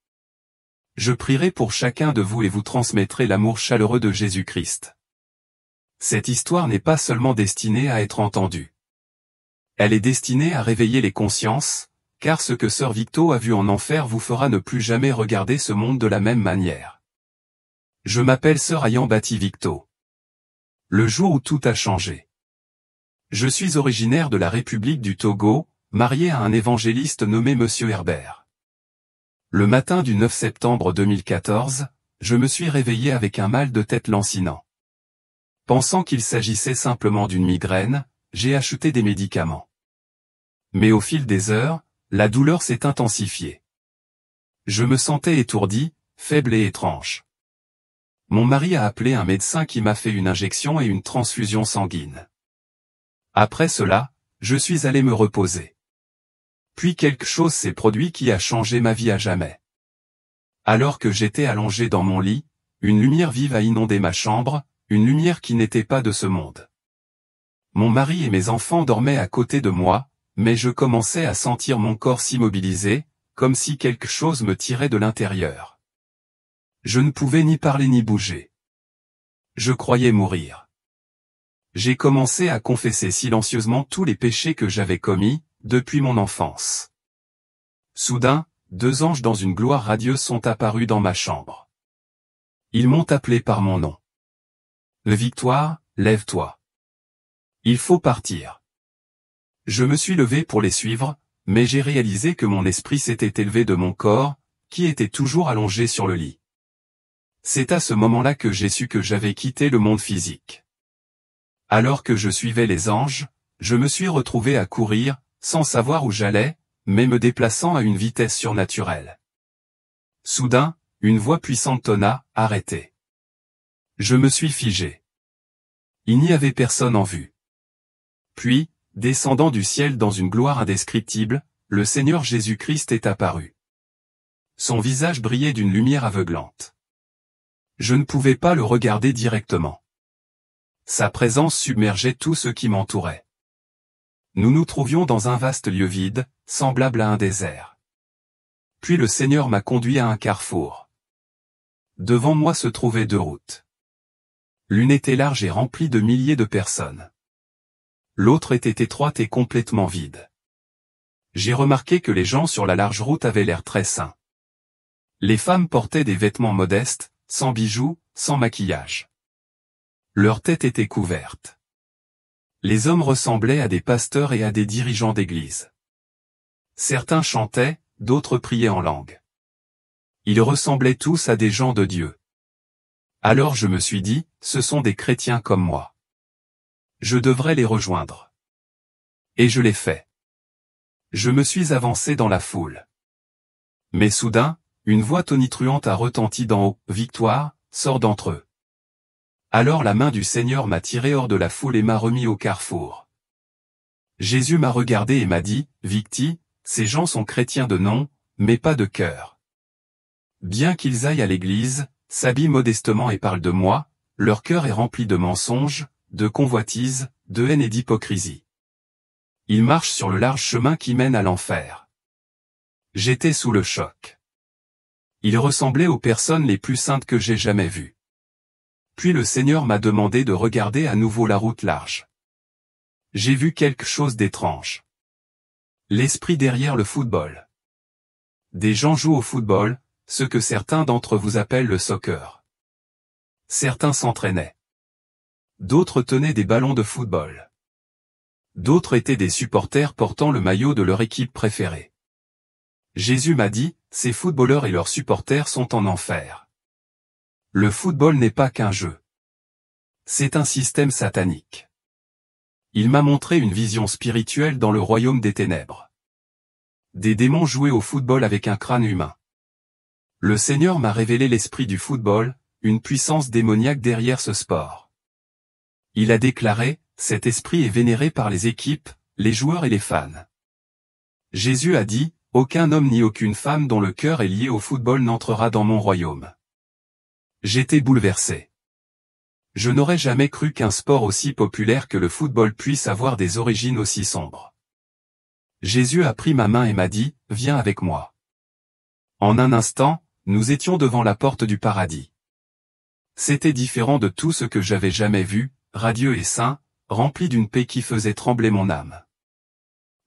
Je prierai pour chacun de vous et vous transmettrai l'amour chaleureux de Jésus-Christ. Cette histoire n'est pas seulement destinée à être entendue. Elle est destinée à réveiller les consciences, car ce que Sœur Victo a vu en enfer vous fera ne plus jamais regarder ce monde de la même manière. Je m'appelle Sœur Ayant Bati Victo. Le jour où tout a changé. Je suis originaire de la République du Togo, marié à un évangéliste nommé Monsieur Herbert. Le matin du 9 septembre 2014, je me suis réveillé avec un mal de tête lancinant. Pensant qu'il s'agissait simplement d'une migraine, j'ai acheté des médicaments. Mais au fil des heures, la douleur s'est intensifiée. Je me sentais étourdi, faible et étrange. Mon mari a appelé un médecin qui m'a fait une injection et une transfusion sanguine. Après cela, je suis allé me reposer. Puis quelque chose s'est produit qui a changé ma vie à jamais. Alors que j'étais allongé dans mon lit, une lumière vive a inondé ma chambre, une lumière qui n'était pas de ce monde. Mon mari et mes enfants dormaient à côté de moi, mais je commençais à sentir mon corps s'immobiliser, comme si quelque chose me tirait de l'intérieur. Je ne pouvais ni parler ni bouger. Je croyais mourir. J'ai commencé à confesser silencieusement tous les péchés que j'avais commis, depuis mon enfance. Soudain, deux anges dans une gloire radieuse sont apparus dans ma chambre. Ils m'ont appelé par mon nom. Victoire, lève-toi. Il faut partir. Je me suis levé pour les suivre, mais j'ai réalisé que mon esprit s'était élevé de mon corps, qui était toujours allongé sur le lit. C'est à ce moment-là que j'ai su que j'avais quitté le monde physique. Alors que je suivais les anges, je me suis retrouvé à courir, sans savoir où j'allais, mais me déplaçant à une vitesse surnaturelle. Soudain, une voix puissante tonna, « Arrêtez !» Je me suis figé. Il n'y avait personne en vue. Puis, descendant du ciel dans une gloire indescriptible, le Seigneur Jésus-Christ est apparu. Son visage brillait d'une lumière aveuglante. Je ne pouvais pas le regarder directement. Sa présence submergeait tout ce qui m'entourait. Nous nous trouvions dans un vaste lieu vide, semblable à un désert. Puis le Seigneur m'a conduit à un carrefour. Devant moi se trouvaient deux routes. L'une était large et remplie de milliers de personnes. L'autre était étroite et complètement vide. J'ai remarqué que les gens sur la large route avaient l'air très sains. Les femmes portaient des vêtements modestes, sans bijoux, sans maquillage. Leur tête était couverte. Les hommes ressemblaient à des pasteurs et à des dirigeants d'église. Certains chantaient, d'autres priaient en langue. Ils ressemblaient tous à des gens de Dieu. Alors je me suis dit, ce sont des chrétiens comme moi. Je devrais les rejoindre. Et je l'ai fait. Je me suis avancé dans la foule. Mais soudain, une voix tonitruante a retenti d'en haut, « Victoire, sors d'entre eux ». Alors la main du Seigneur m'a tiré hors de la foule et m'a remis au carrefour. Jésus m'a regardé et m'a dit, « Victi, ces gens sont chrétiens de nom, mais pas de cœur. Bien qu'ils aillent à l'église, s'habillent modestement et parlent de moi, leur cœur est rempli de mensonges, de convoitises, de haine et d'hypocrisie. Ils marchent sur le large chemin qui mène à l'enfer. » J'étais sous le choc. Ils ressemblaient aux personnes les plus saintes que j'ai jamais vues. Puis le Seigneur m'a demandé de regarder à nouveau la route large. J'ai vu quelque chose d'étrange. L'esprit derrière le football. Des gens jouent au football, ce que certains d'entre vous appellent le soccer. Certains s'entraînaient. D'autres tenaient des ballons de football. D'autres étaient des supporters portant le maillot de leur équipe préférée. Jésus m'a dit, ces footballeurs et leurs supporters sont en enfer. Le football n'est pas qu'un jeu. C'est un système satanique. Il m'a montré une vision spirituelle dans le royaume des ténèbres. Des démons jouaient au football avec un crâne humain. Le Seigneur m'a révélé l'esprit du football, une puissance démoniaque derrière ce sport. Il a déclaré, cet esprit est vénéré par les équipes, les joueurs et les fans. Jésus a dit, aucun homme ni aucune femme dont le cœur est lié au football n'entrera dans mon royaume. J'étais bouleversé. Je n'aurais jamais cru qu'un sport aussi populaire que le football puisse avoir des origines aussi sombres. Jésus a pris ma main et m'a dit, viens avec moi. En un instant, nous étions devant la porte du paradis. C'était différent de tout ce que j'avais jamais vu, radieux et saint, rempli d'une paix qui faisait trembler mon âme.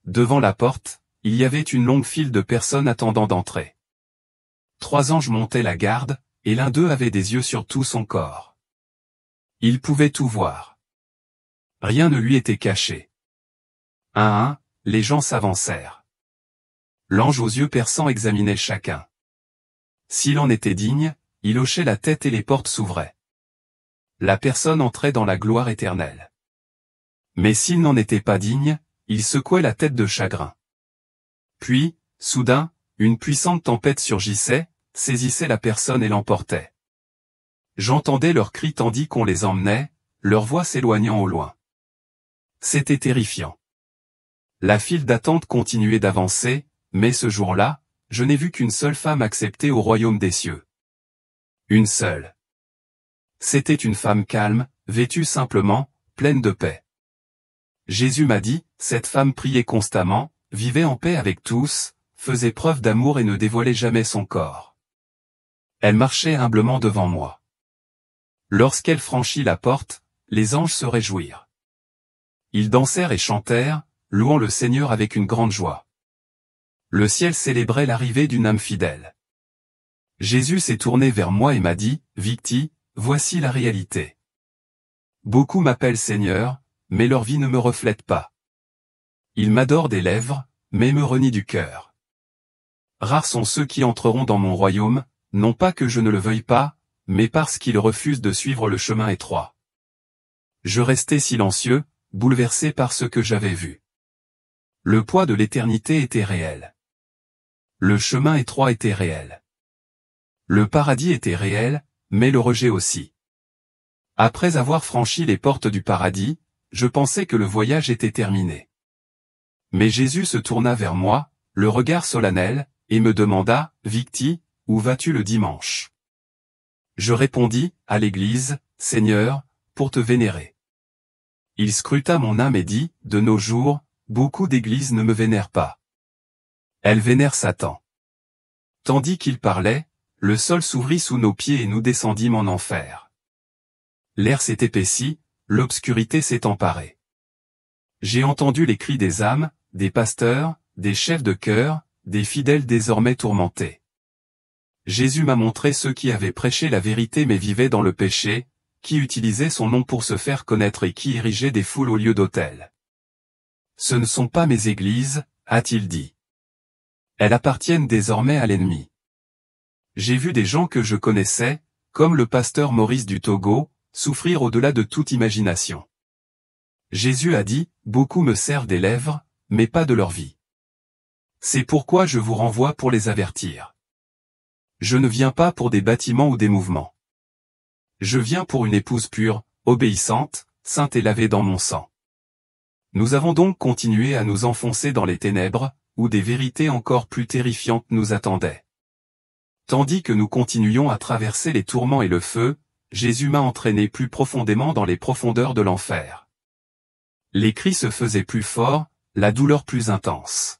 Devant la porte, il y avait une longue file de personnes attendant d'entrer. 3 anges montaient la garde, et l'un d'eux avait des yeux sur tout son corps. Il pouvait tout voir. Rien ne lui était caché. Un à un, les gens s'avancèrent. L'ange aux yeux perçants examinait chacun. S'il en était digne, il hochait la tête et les portes s'ouvraient. La personne entrait dans la gloire éternelle. Mais s'il n'en était pas digne, il secouait la tête de chagrin. Puis, soudain, une puissante tempête surgissait, saisissait la personne et l'emportait. J'entendais leurs cris tandis qu'on les emmenait, leur voix s'éloignant au loin. C'était terrifiant. La file d'attente continuait d'avancer, mais ce jour-là, je n'ai vu qu'une seule femme acceptée au royaume des cieux. Une seule. C'était une femme calme, vêtue simplement, pleine de paix. Jésus m'a dit, cette femme priait constamment, vivait en paix avec tous, faisait preuve d'amour et ne dévoilait jamais son corps. Elle marchait humblement devant moi. Lorsqu'elle franchit la porte, les anges se réjouirent. Ils dansèrent et chantèrent, louant le Seigneur avec une grande joie. Le ciel célébrait l'arrivée d'une âme fidèle. Jésus s'est tourné vers moi et m'a dit, « Victi, voici la réalité. Beaucoup m'appellent Seigneur, mais leur vie ne me reflète pas. Ils m'adorent des lèvres, mais me renient du cœur. Rares sont ceux qui entreront dans mon royaume, non pas que je ne le veuille pas, mais parce qu'ils refusent de suivre le chemin étroit. » Je restais silencieux, bouleversé par ce que j'avais vu. Le poids de l'éternité était réel. Le chemin étroit était réel. Le paradis était réel, mais le rejet aussi. Après avoir franchi les portes du paradis, je pensais que le voyage était terminé. Mais Jésus se tourna vers moi, le regard solennel, et me demanda, « Victi, où vas-tu le dimanche ?» Je répondis, à l'église, Seigneur, pour te vénérer. Il scruta mon âme et dit, de nos jours, beaucoup d'églises ne me vénèrent pas. Elles vénèrent Satan. Tandis qu'il parlait, le sol s'ouvrit sous nos pieds et nous descendîmes en enfer. L'air s'est épaissi, l'obscurité s'est emparée. J'ai entendu les cris des âmes, des pasteurs, des chefs de chœur, des fidèles désormais tourmentés. Jésus m'a montré ceux qui avaient prêché la vérité mais vivaient dans le péché, qui utilisaient son nom pour se faire connaître et qui érigeaient des foules au lieu d'autel. Ce ne sont pas mes églises, a-t-il dit. Elles appartiennent désormais à l'ennemi. J'ai vu des gens que je connaissais, comme le pasteur Maurice du Togo, souffrir au-delà de toute imagination. Jésus a dit, beaucoup me servent des lèvres, mais pas de leur vie. C'est pourquoi je vous renvoie pour les avertir. Je ne viens pas pour des bâtiments ou des mouvements. Je viens pour une épouse pure, obéissante, sainte et lavée dans mon sang. Nous avons donc continué à nous enfoncer dans les ténèbres, où des vérités encore plus terrifiantes nous attendaient. Tandis que nous continuions à traverser les tourments et le feu, Jésus m'a entraîné plus profondément dans les profondeurs de l'enfer. Les cris se faisaient plus forts, la douleur plus intense.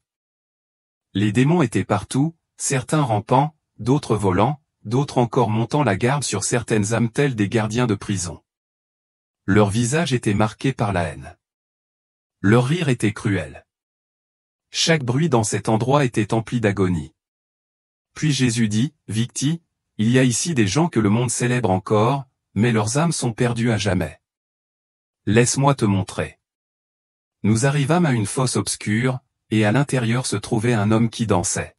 Les démons étaient partout, certains rampant, d'autres volant, d'autres encore montant la garde sur certaines âmes telles des gardiens de prison. Leur visage était marqué par la haine. Leur rire était cruel. Chaque bruit dans cet endroit était empli d'agonie. Puis Jésus dit, « Victi, il y a ici des gens que le monde célèbre encore, mais leurs âmes sont perdues à jamais. Laisse-moi te montrer. » Nous arrivâmes à une fosse obscure, et à l'intérieur se trouvait un homme qui dansait.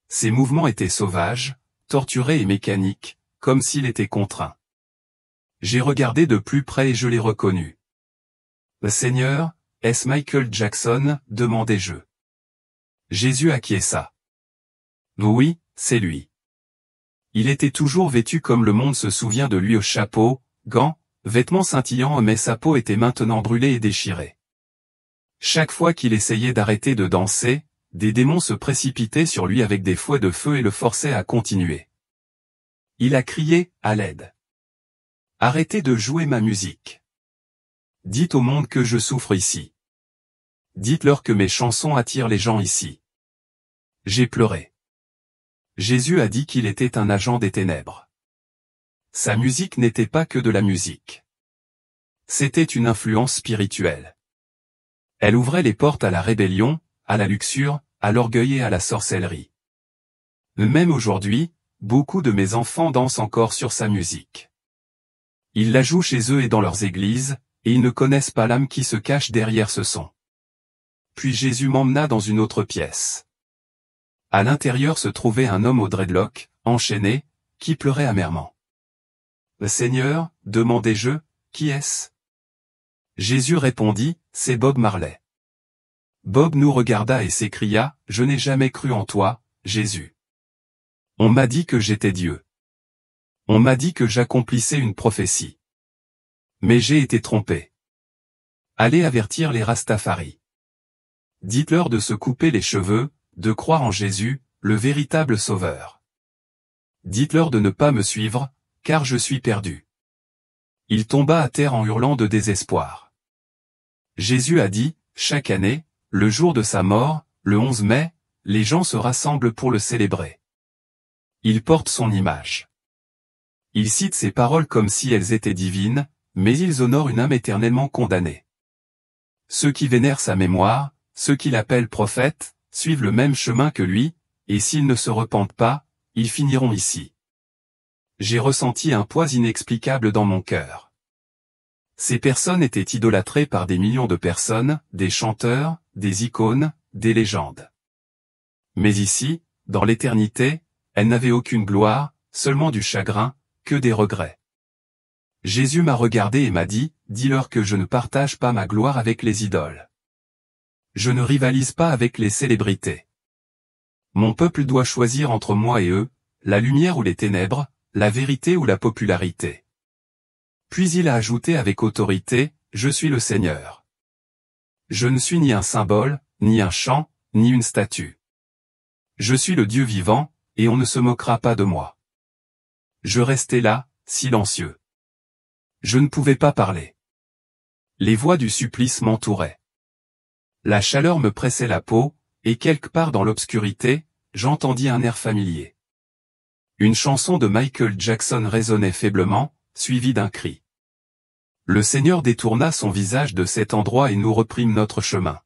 Ses mouvements étaient sauvages, torturés et mécaniques, comme s'il était contraint. J'ai regardé de plus près et je l'ai reconnu. « Seigneur, est-ce Michael Jackson ?» demandai-je. Jésus acquiesça. « Oui, c'est lui. » Il était toujours vêtu comme le monde se souvient de lui, au chapeau, gants, vêtements scintillants, mais sa peau était maintenant brûlée et déchirée. Chaque fois qu'il essayait d'arrêter de danser, des démons se précipitaient sur lui avec des fouets de feu et le forçaient à continuer. Il a crié, à l'aide. « Arrêtez de jouer ma musique. Dites au monde que je souffre ici. Dites-leur que mes chansons attirent les gens ici. » J'ai pleuré. Jésus a dit qu'il était un agent des ténèbres. Sa musique n'était pas que de la musique. C'était une influence spirituelle. Elle ouvrait les portes à la rébellion, à la luxure, à l'orgueil et à la sorcellerie. Même aujourd'hui, beaucoup de mes enfants dansent encore sur sa musique. Ils la jouent chez eux et dans leurs églises, et ils ne connaissent pas l'âme qui se cache derrière ce son. Puis Jésus m'emmena dans une autre pièce. À l'intérieur se trouvait un homme aux dreadlocks, enchaîné, qui pleurait amèrement. « Seigneur, demandai-je, qui est-ce » Jésus répondit, « C'est Bob Marley. » Bob nous regarda et s'écria, « Je n'ai jamais cru en toi, Jésus. On m'a dit que j'étais Dieu. On m'a dit que j'accomplissais une prophétie. Mais j'ai été trompé. Allez avertir les Rastafari. Dites-leur de se couper les cheveux, de croire en Jésus, le véritable Sauveur. Dites-leur de ne pas me suivre, car je suis perdu. » Il tomba à terre en hurlant de désespoir. Jésus a dit, « Chaque année, le jour de sa mort, le 11 mai, les gens se rassemblent pour le célébrer. Ils portent son image. Ils citent ses paroles comme si elles étaient divines, mais ils honorent une âme éternellement condamnée. Ceux qui vénèrent sa mémoire, ceux qui l'appellent prophète, suivent le même chemin que lui, et s'ils ne se repentent pas, ils finiront ici. » J'ai ressenti un poids inexplicable dans mon cœur. Ces personnes étaient idolâtrées par des millions de personnes, des chanteurs, des icônes, des légendes. Mais ici, dans l'éternité, elles n'avaient aucune gloire, seulement du chagrin, que des regrets. Jésus m'a regardé et m'a dit, « Dis-leur que je ne partage pas ma gloire avec les idoles. Je ne rivalise pas avec les célébrités. Mon peuple doit choisir entre moi et eux, la lumière ou les ténèbres, la vérité ou la popularité. » Puis il a ajouté avec autorité, « Je suis le Seigneur. Je ne suis ni un symbole, ni un chant, ni une statue. Je suis le Dieu vivant, et on ne se moquera pas de moi. » Je restais là, silencieux. Je ne pouvais pas parler. Les voix du supplice m'entouraient. La chaleur me pressait la peau, et quelque part dans l'obscurité, j'entendis un air familier. Une chanson de Michael Jackson résonnait faiblement, suivie d'un cri. Le Seigneur détourna son visage de cet endroit et nous reprîmes notre chemin.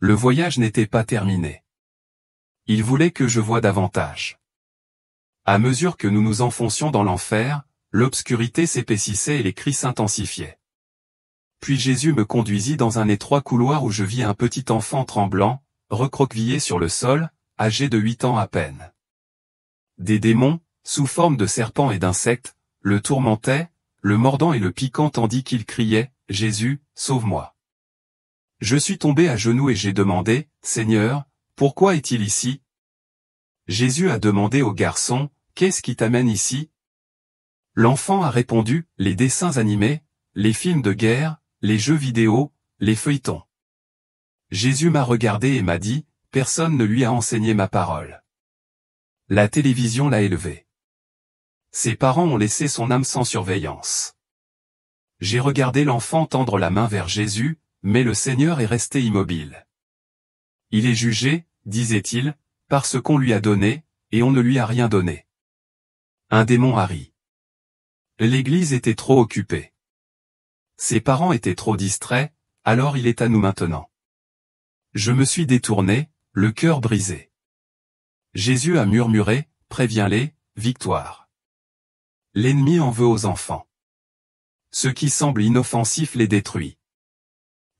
Le voyage n'était pas terminé. Il voulait que je voie davantage. À mesure que nous nous enfoncions dans l'enfer, l'obscurité s'épaississait et les cris s'intensifiaient. Puis Jésus me conduisit dans un étroit couloir où je vis un petit enfant tremblant, recroquevillé sur le sol, âgé de 8 ans à peine. Des démons, sous forme de serpents et d'insectes, le tourmentaient, le mordant et le piquant tandis qu'il criait « Jésus, sauve-moi ». Je suis tombé à genoux et j'ai demandé « Seigneur, pourquoi est-il ici ?» Jésus a demandé au garçon « Qu'est-ce qui t'amène ici ?» L'enfant a répondu « Les dessins animés, les films de guerre, les jeux vidéo, les feuilletons. » Jésus m'a regardé et m'a dit « Personne ne lui a enseigné ma parole. La télévision l'a élevé. Ses parents ont laissé son âme sans surveillance. » J'ai regardé l'enfant tendre la main vers Jésus, mais le Seigneur est resté immobile. Il est jugé, disait-il, parce qu'on lui a donné, et on ne lui a rien donné. Un démon a ri. L'église était trop occupée. Ses parents étaient trop distraits, alors il est à nous maintenant. Je me suis détourné, le cœur brisé. Jésus a murmuré, préviens-les, victoire. L'ennemi en veut aux enfants. Ce qui semble inoffensif les détruit.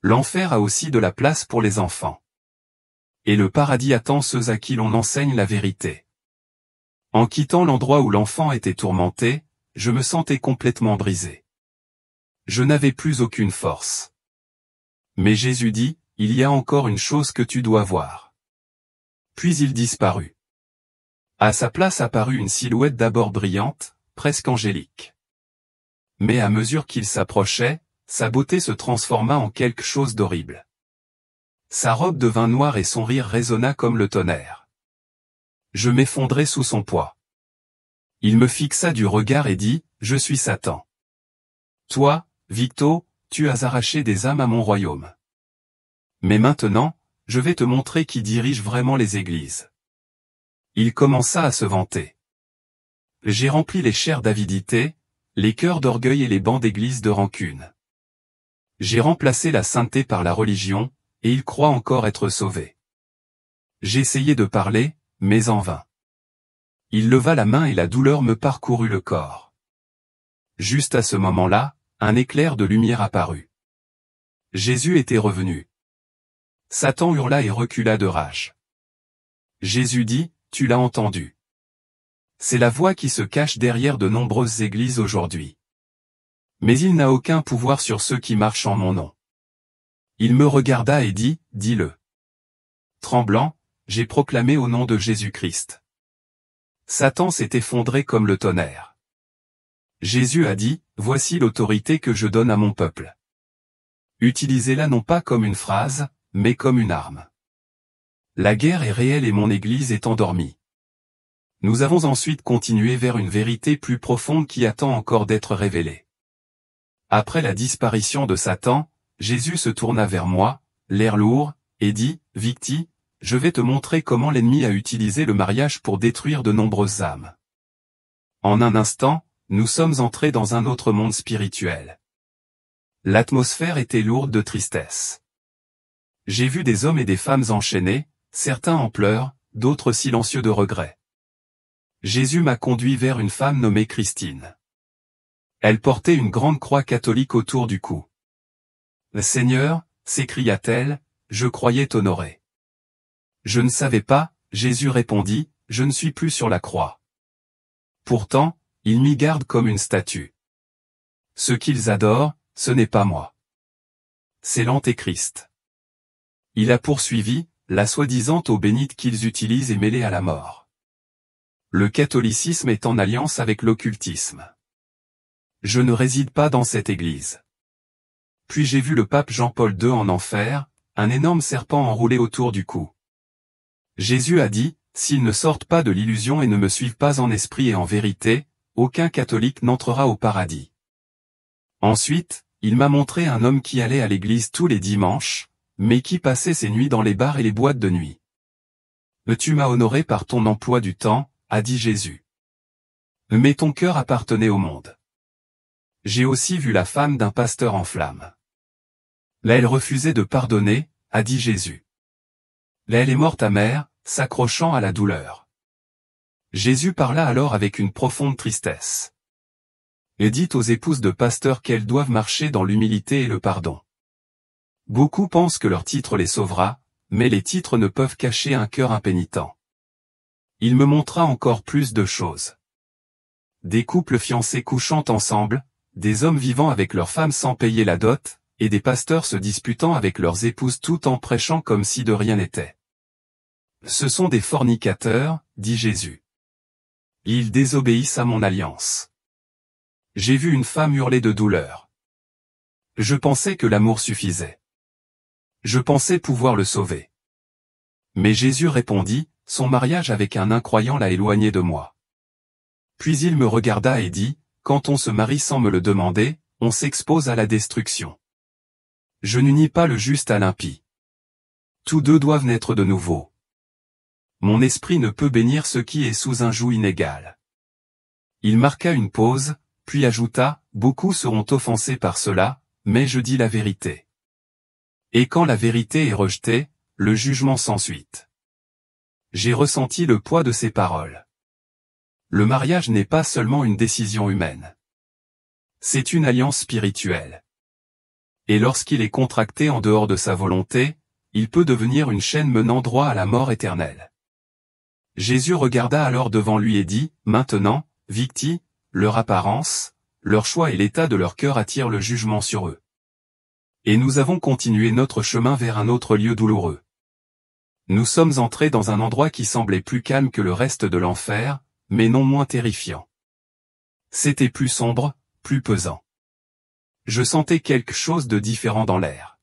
L'enfer a aussi de la place pour les enfants. Et le paradis attend ceux à qui l'on enseigne la vérité. En quittant l'endroit où l'enfant était tourmenté, je me sentais complètement brisé. Je n'avais plus aucune force. Mais Jésus dit, il y a encore une chose que tu dois voir. Puis il disparut. À sa place apparut une silhouette d'abord brillante, presque angélique. Mais à mesure qu'il s'approchait, sa beauté se transforma en quelque chose d'horrible. Sa robe devint noire et son rire résonna comme le tonnerre. Je m'effondrai sous son poids. Il me fixa du regard et dit, « Je suis Satan. Toi, Victo, tu as arraché des âmes à mon royaume. Mais maintenant, je vais te montrer qui dirige vraiment les églises. » Il commença à se vanter. J'ai rempli les chairs d'avidité, les cœurs d'orgueil et les bancs d'église de rancune. J'ai remplacé la sainteté par la religion, et il croit encore être sauvé. J'essayai de parler, mais en vain. Il leva la main et la douleur me parcourut le corps. Juste à ce moment-là, un éclair de lumière apparut. Jésus était revenu. Satan hurla et recula de rage. Jésus dit, « Tu l'as entendu. C'est la voix qui se cache derrière de nombreuses églises aujourd'hui. Mais il n'a aucun pouvoir sur ceux qui marchent en mon nom. » Il me regarda et dit, « Dis-le. » Tremblant, j'ai proclamé au nom de Jésus-Christ. Satan s'est effondré comme le tonnerre. Jésus a dit, « Voici l'autorité que je donne à mon peuple. Utilisez-la non pas comme une phrase, mais comme une arme. » La guerre est réelle et mon Église est endormie. Nous avons ensuite continué vers une vérité plus profonde qui attend encore d'être révélée. Après la disparition de Satan, Jésus se tourna vers moi, l'air lourd, et dit, « Victi, je vais te montrer comment l'ennemi a utilisé le mariage pour détruire de nombreuses âmes. » En un instant, nous sommes entrés dans un autre monde spirituel. L'atmosphère était lourde de tristesse. J'ai vu des hommes et des femmes enchaînés, certains en pleurs, d'autres silencieux de regret. Jésus m'a conduit vers une femme nommée Christine. Elle portait une grande croix catholique autour du cou. « Seigneur, s'écria-t-elle, je croyais t'honorer. » Je ne savais pas, Jésus répondit, je ne suis plus sur la croix. Pourtant, ils m'y gardent comme une statue. Ce qu'ils adorent, ce n'est pas moi. C'est l'Antéchrist. Il a poursuivi, la soi-disant eau bénite qu'ils utilisent est mêlée à la mort. Le catholicisme est en alliance avec l'occultisme. Je ne réside pas dans cette église. Puis j'ai vu le pape Jean-Paul II en enfer, un énorme serpent enroulé autour du cou. Jésus a dit, s'ils ne sortent pas de l'illusion et ne me suivent pas en esprit et en vérité, aucun catholique n'entrera au paradis. Ensuite, il m'a montré un homme qui allait à l'église tous les dimanches, mais qui passait ses nuits dans les bars et les boîtes de nuit. « Tu m'as honoré par ton emploi du temps, » a dit Jésus. « Mais ton cœur appartenait au monde. » J'ai aussi vu la femme d'un pasteur en flammes. Là elle refusait de pardonner, a dit Jésus. Elle est morte amère, s'accrochant à la douleur. Jésus parla alors avec une profonde tristesse. Et dit aux épouses de pasteurs qu'elles doivent marcher dans l'humilité et le pardon. Beaucoup pensent que leur titre les sauvera, mais les titres ne peuvent cacher un cœur impénitent. Il me montra encore plus de choses. Des couples fiancés couchant ensemble, des hommes vivant avec leurs femmes sans payer la dot, et des pasteurs se disputant avec leurs épouses tout en prêchant comme si de rien n'était. Ce sont des fornicateurs, dit Jésus. Ils désobéissent à mon alliance. J'ai vu une femme hurler de douleur. Je pensais que l'amour suffisait. Je pensais pouvoir le sauver. Mais Jésus répondit, son mariage avec un incroyant l'a éloigné de moi. Puis il me regarda et dit, quand on se marie sans me le demander, on s'expose à la destruction. Je n'unis pas le juste à l'impie. Tous deux doivent naître de nouveau. Mon esprit ne peut bénir ce qui est sous un joug inégal. Il marqua une pause, puis ajouta, beaucoup seront offensés par cela, mais je dis la vérité. Et quand la vérité est rejetée, le jugement s'ensuit. J'ai ressenti le poids de ces paroles. Le mariage n'est pas seulement une décision humaine. C'est une alliance spirituelle. Et lorsqu'il est contracté en dehors de sa volonté, il peut devenir une chaîne menant droit à la mort éternelle. Jésus regarda alors devant lui et dit, maintenant, Victi, leur apparence, leur choix et l'état de leur cœur attirent le jugement sur eux. Et nous avons continué notre chemin vers un autre lieu douloureux. Nous sommes entrés dans un endroit qui semblait plus calme que le reste de l'enfer, mais non moins terrifiant. C'était plus sombre, plus pesant. Je sentais quelque chose de différent dans l'air.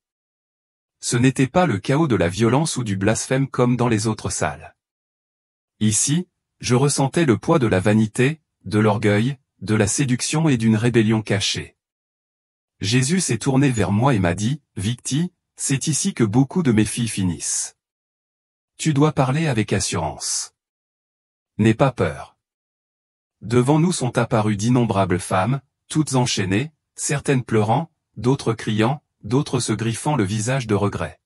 Ce n'était pas le chaos de la violence ou du blasphème comme dans les autres salles. Ici, je ressentais le poids de la vanité, de l'orgueil, de la séduction et d'une rébellion cachée. Jésus s'est tourné vers moi et m'a dit, Victi, c'est ici que beaucoup de mes filles finissent. Tu dois parler avec assurance. N'aie pas peur. Devant nous sont apparues d'innombrables femmes, toutes enchaînées, certaines pleurant, d'autres criant, d'autres se griffant le visage de regret.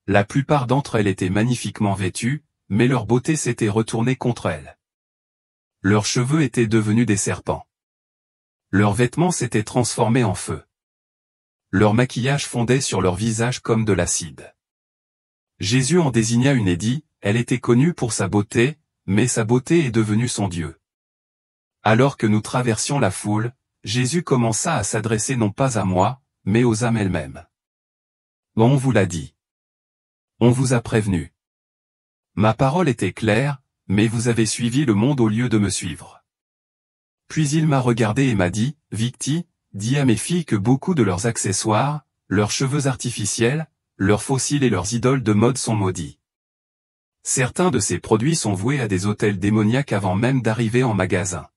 La plupart d'entre elles étaient magnifiquement vêtues, mais leur beauté s'était retournée contre elles. Leurs cheveux étaient devenus des serpents. Leurs vêtements s'étaient transformés en feu. Leur maquillage fondait sur leur visage comme de l'acide. Jésus en désigna une et dit, elle était connue pour sa beauté, mais sa beauté est devenue son Dieu. Alors que nous traversions la foule, Jésus commença à s'adresser non pas à moi, mais aux âmes elles-mêmes. On vous l'a dit. On vous a prévenu. Ma parole était claire, mais vous avez suivi le monde au lieu de me suivre. Puis il m'a regardé et m'a dit, Victi, dis à mes filles que beaucoup de leurs accessoires, leurs cheveux artificiels, leurs fossiles et leurs idoles de mode sont maudits. Certains de ces produits sont voués à des autels démoniaques avant même d'arriver en magasin.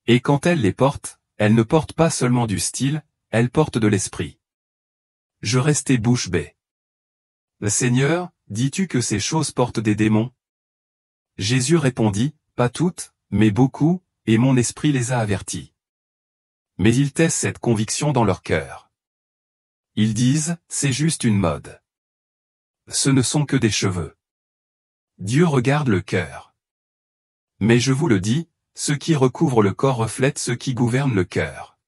Et quand elles les portent, elles ne portent pas seulement du style, elles portent de l'esprit. Je restai bouche bée. Seigneur, dis-tu que ces choses portent des démons? Jésus répondit, pas toutes, mais beaucoup, et mon esprit les a avertis. Mais ils taisent cette conviction dans leur cœur. Ils disent, c'est juste une mode. Ce ne sont que des cheveux. Dieu regarde le cœur. Mais je vous le dis, ce qui recouvre le corps reflète ce qui gouverne le cœur.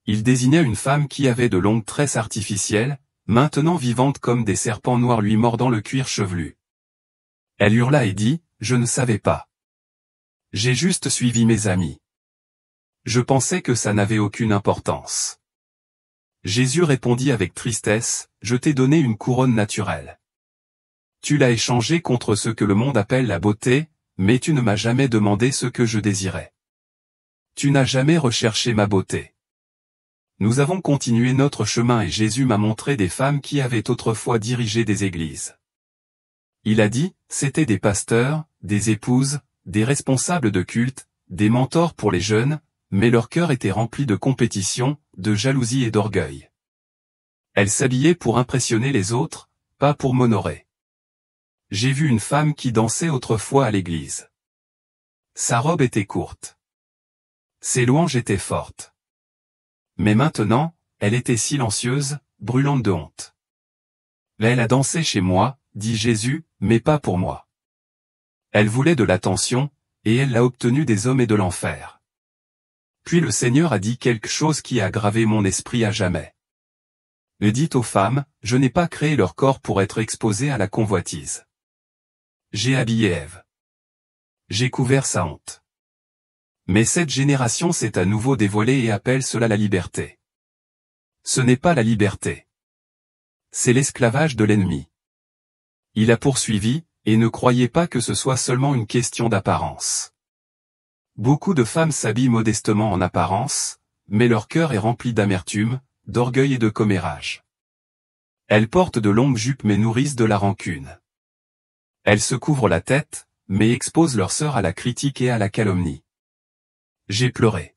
Il désigna une femme qui avait de longues tresses artificielles, maintenant vivante comme des serpents noirs lui mordant le cuir chevelu. Elle hurla et dit, je ne savais pas. J'ai juste suivi mes amis. Je pensais que ça n'avait aucune importance. Jésus répondit avec tristesse, je t'ai donné une couronne naturelle. Tu l'as échangée contre ce que le monde appelle la beauté, mais tu ne m'as jamais demandé ce que je désirais. Tu n'as jamais recherché ma beauté. Nous avons continué notre chemin et Jésus m'a montré des femmes qui avaient autrefois dirigé des églises. Il a dit, c'étaient des pasteurs, des épouses, des responsables de culte, des mentors pour les jeunes, mais leur cœur était rempli de compétition, de jalousie et d'orgueil. Elles s'habillaient pour impressionner les autres, pas pour m'honorer. J'ai vu une femme qui dansait autrefois à l'église. Sa robe était courte. Ses louanges étaient fortes. Mais maintenant, elle était silencieuse, brûlante de honte. Elle a dansé chez moi, dit Jésus, mais pas pour moi. Elle voulait de l'attention, et elle l'a obtenue des hommes et de l'enfer. Puis le Seigneur a dit quelque chose qui a gravé mon esprit à jamais. Il dit aux femmes, je n'ai pas créé leur corps pour être exposés à la convoitise. J'ai habillé Ève. J'ai couvert sa honte. Mais cette génération s'est à nouveau dévoilée et appelle cela la liberté. Ce n'est pas la liberté. C'est l'esclavage de l'ennemi. Il a poursuivi, et ne croyez pas que ce soit seulement une question d'apparence. Beaucoup de femmes s'habillent modestement en apparence, mais leur cœur est rempli d'amertume, d'orgueil et de commérage. Elles portent de longues jupes mais nourrissent de la rancune. Elles se couvrent la tête, mais exposent leur sœur à la critique et à la calomnie. J'ai pleuré.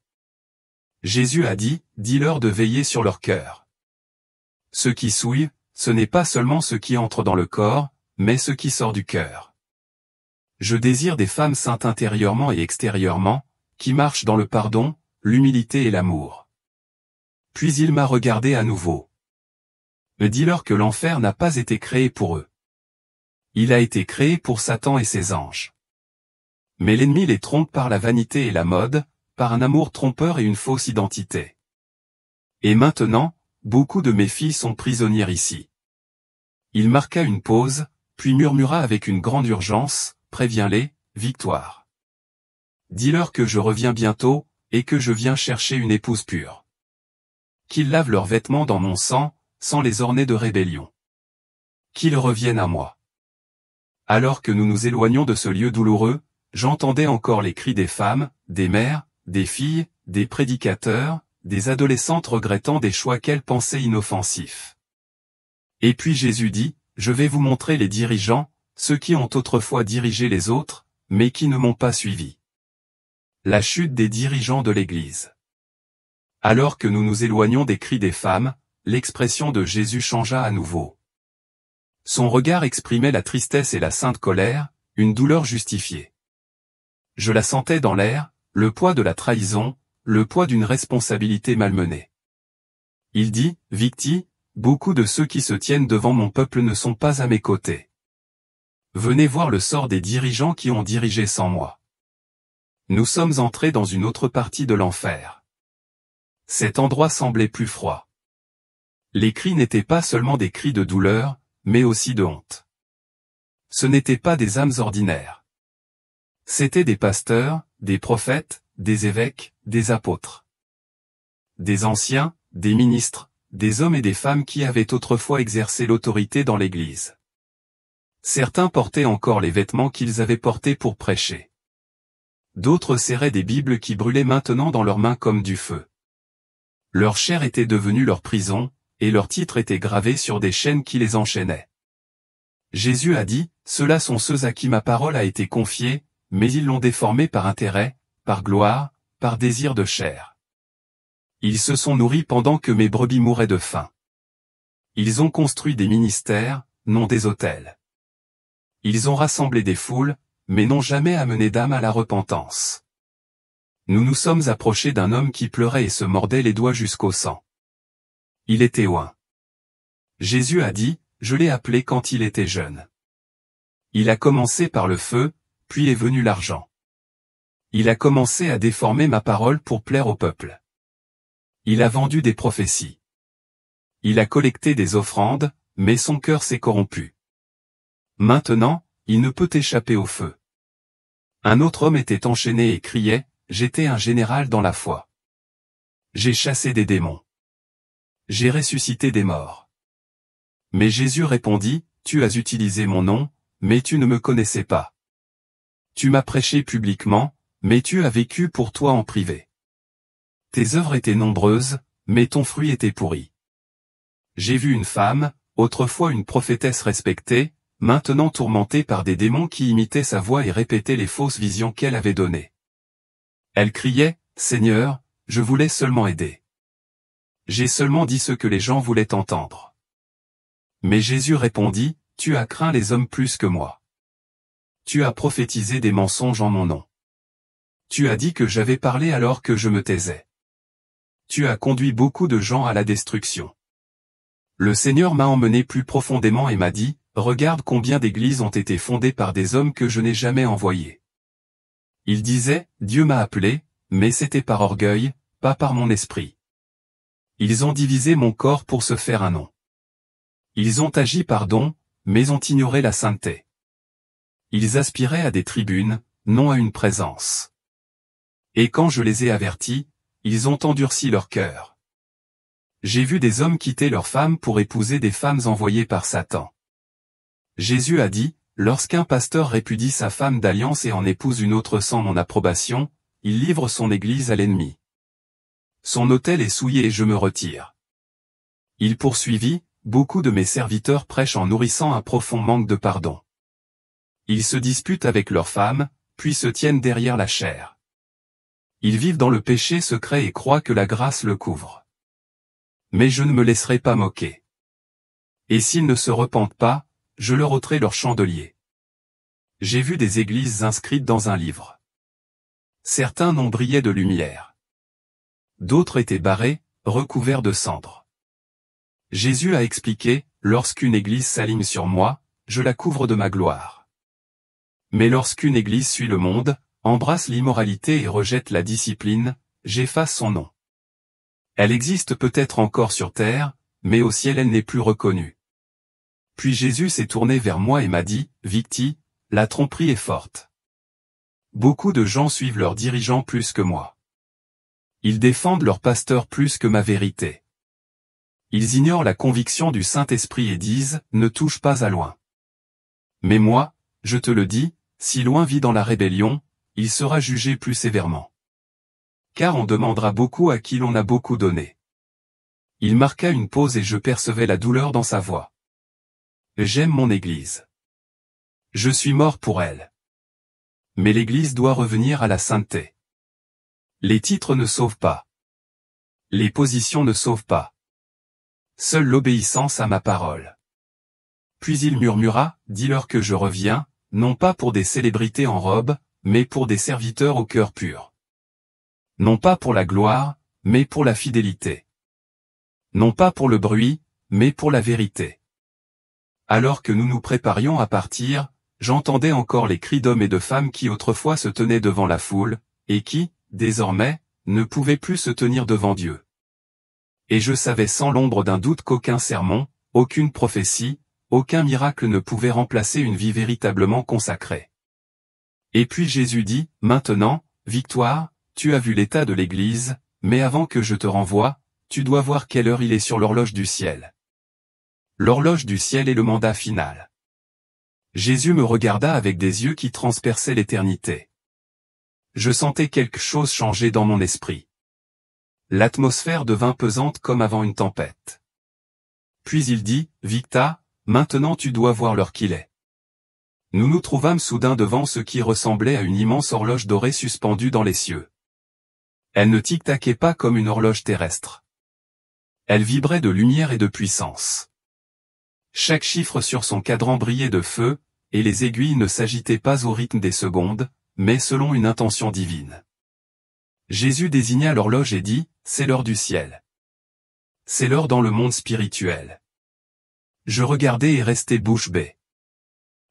Jésus a dit, dis-leur de veiller sur leur cœur. Ce qui souille, ce n'est pas seulement ce qui entre dans le corps, mais ce qui sort du cœur. Je désire des femmes saintes intérieurement et extérieurement, qui marchent dans le pardon, l'humilité et l'amour. Puis il m'a regardé à nouveau. Dis-leur que l'enfer n'a pas été créé pour eux. Il a été créé pour Satan et ses anges. Mais l'ennemi les trompe par la vanité et la mode, par un amour trompeur et une fausse identité. Et maintenant, beaucoup de mes filles sont prisonnières ici. Il marqua une pause, puis murmura avec une grande urgence, préviens-les, Victoire. Dis-leur que je reviens bientôt, et que je viens chercher une épouse pure. Qu'ils lavent leurs vêtements dans mon sang, sans les orner de rébellion. Qu'ils reviennent à moi. Alors que nous nous éloignions de ce lieu douloureux, j'entendais encore les cris des femmes, des mères, des filles, des prédicateurs, des adolescentes regrettant des choix qu'elles pensaient inoffensifs. Et puis Jésus dit, je vais vous montrer les dirigeants, ceux qui ont autrefois dirigé les autres, mais qui ne m'ont pas suivi. La chute des dirigeants de l'Église. Alors que nous nous éloignions des cris des femmes, l'expression de Jésus changea à nouveau. Son regard exprimait la tristesse et la sainte colère, une douleur justifiée. Je la sentais dans l'air, le poids de la trahison, le poids d'une responsabilité malmenée. Il dit, Victi, beaucoup de ceux qui se tiennent devant mon peuple ne sont pas à mes côtés. Venez voir le sort des dirigeants qui ont dirigé sans moi. Nous sommes entrés dans une autre partie de l'enfer. Cet endroit semblait plus froid. Les cris n'étaient pas seulement des cris de douleur, mais aussi de honte. Ce n'étaient pas des âmes ordinaires. C'étaient des pasteurs, des prophètes, des évêques, des apôtres. Des anciens, des ministres, des hommes et des femmes qui avaient autrefois exercé l'autorité dans l'Église. Certains portaient encore les vêtements qu'ils avaient portés pour prêcher. D'autres serraient des Bibles qui brûlaient maintenant dans leurs mains comme du feu. Leur chair était devenue leur prison, et leurs titres étaient gravés sur des chaînes qui les enchaînaient. Jésus a dit, ceux-là sont ceux à qui ma parole a été confiée, mais ils l'ont déformée par intérêt, par gloire, par désir de chair. Ils se sont nourris pendant que mes brebis mouraient de faim. Ils ont construit des ministères, non des autels. Ils ont rassemblé des foules, mais n'ont jamais amené d'âme à la repentance. Nous nous sommes approchés d'un homme qui pleurait et se mordait les doigts jusqu'au sang. Il était oint. Jésus a dit, je l'ai appelé quand il était jeune. Il a commencé par le feu, puis est venu l'argent. Il a commencé à déformer ma parole pour plaire au peuple. Il a vendu des prophéties. Il a collecté des offrandes, mais son cœur s'est corrompu. Maintenant, il ne peut échapper au feu. Un autre homme était enchaîné et criait, j'étais un général dans la foi. J'ai chassé des démons. J'ai ressuscité des morts. Mais Jésus répondit, tu as utilisé mon nom, mais tu ne me connaissais pas. Tu m'as prêché publiquement, mais tu as vécu pour toi en privé. Tes œuvres étaient nombreuses, mais ton fruit était pourri. J'ai vu une femme, autrefois une prophétesse respectée, maintenant tourmentée par des démons qui imitaient sa voix et répétaient les fausses visions qu'elle avait données. Elle criait, Seigneur, je voulais seulement aider. J'ai seulement dit ce que les gens voulaient entendre. Mais Jésus répondit, tu as craint les hommes plus que moi. Tu as prophétisé des mensonges en mon nom. Tu as dit que j'avais parlé alors que je me taisais. Tu as conduit beaucoup de gens à la destruction. Le Seigneur m'a emmené plus profondément et m'a dit, regarde combien d'églises ont été fondées par des hommes que je n'ai jamais envoyés. Ils disaient, Dieu m'a appelé, mais c'était par orgueil, pas par mon esprit. Ils ont divisé mon corps pour se faire un nom. Ils ont agi par don, mais ont ignoré la sainteté. Ils aspiraient à des tribunes, non à une présence. Et quand je les ai avertis, ils ont endurci leur cœur. J'ai vu des hommes quitter leurs femmes pour épouser des femmes envoyées par Satan. Jésus a dit, lorsqu'un pasteur répudie sa femme d'alliance et en épouse une autre sans mon approbation, il livre son église à l'ennemi. Son autel est souillé et je me retire. Il poursuivit, beaucoup de mes serviteurs prêchent en nourrissant un profond manque de pardon. Ils se disputent avec leurs femmes, puis se tiennent derrière la chair. Ils vivent dans le péché secret et croient que la grâce le couvre. Mais je ne me laisserai pas moquer. Et s'ils ne se repentent pas, je leur ôterai leur chandelier. J'ai vu des églises inscrites dans un livre. Certains noms brillaient de lumière. D'autres étaient barrés, recouverts de cendres. Jésus a expliqué, lorsqu'une église s'aligne sur moi, je la couvre de ma gloire. Mais lorsqu'une église suit le monde, embrasse l'immoralité et rejette la discipline, j'efface son nom. Elle existe peut-être encore sur terre, mais au ciel elle n'est plus reconnue. Puis Jésus s'est tourné vers moi et m'a dit, Victi, la tromperie est forte. Beaucoup de gens suivent leurs dirigeants plus que moi. Ils défendent leur pasteur plus que ma vérité. Ils ignorent la conviction du Saint-Esprit et disent, ne touche pas à loin. Mais moi, je te le dis, si loin vit dans la rébellion, il sera jugé plus sévèrement. Car on demandera beaucoup à qui l'on a beaucoup donné. Il marqua une pause et je percevais la douleur dans sa voix. J'aime mon Église. Je suis mort pour elle. Mais l'Église doit revenir à la sainteté. Les titres ne sauvent pas. Les positions ne sauvent pas. Seule l'obéissance à ma parole. Puis il murmura, dis-leur que je reviens, non pas pour des célébrités en robe, mais pour des serviteurs au cœur pur. Non pas pour la gloire, mais pour la fidélité. Non pas pour le bruit, mais pour la vérité. Alors que nous nous préparions à partir, j'entendais encore les cris d'hommes et de femmes qui autrefois se tenaient devant la foule, et qui, désormais, ne pouvaient plus se tenir devant Dieu. Et je savais sans l'ombre d'un doute qu'aucun sermon, aucune prophétie, aucun miracle ne pouvait remplacer une vie véritablement consacrée. Et puis Jésus dit, maintenant, Victoire, tu as vu l'état de l'Église, mais avant que je te renvoie, tu dois voir quelle heure il est sur l'horloge du ciel. L'horloge du ciel est le mandat final. Jésus me regarda avec des yeux qui transperçaient l'éternité. Je sentais quelque chose changer dans mon esprit. L'atmosphère devint pesante comme avant une tempête. Puis il dit, Victa, maintenant tu dois voir l'heure qu'il est. Nous nous trouvâmes soudain devant ce qui ressemblait à une immense horloge dorée suspendue dans les cieux. Elle ne tic-taquait pas comme une horloge terrestre. Elle vibrait de lumière et de puissance. Chaque chiffre sur son cadran brillait de feu, et les aiguilles ne s'agitaient pas au rythme des secondes, mais selon une intention divine. Jésus désigna l'horloge et dit, c'est l'heure du ciel. C'est l'heure dans le monde spirituel. Je regardais et restais bouche bée.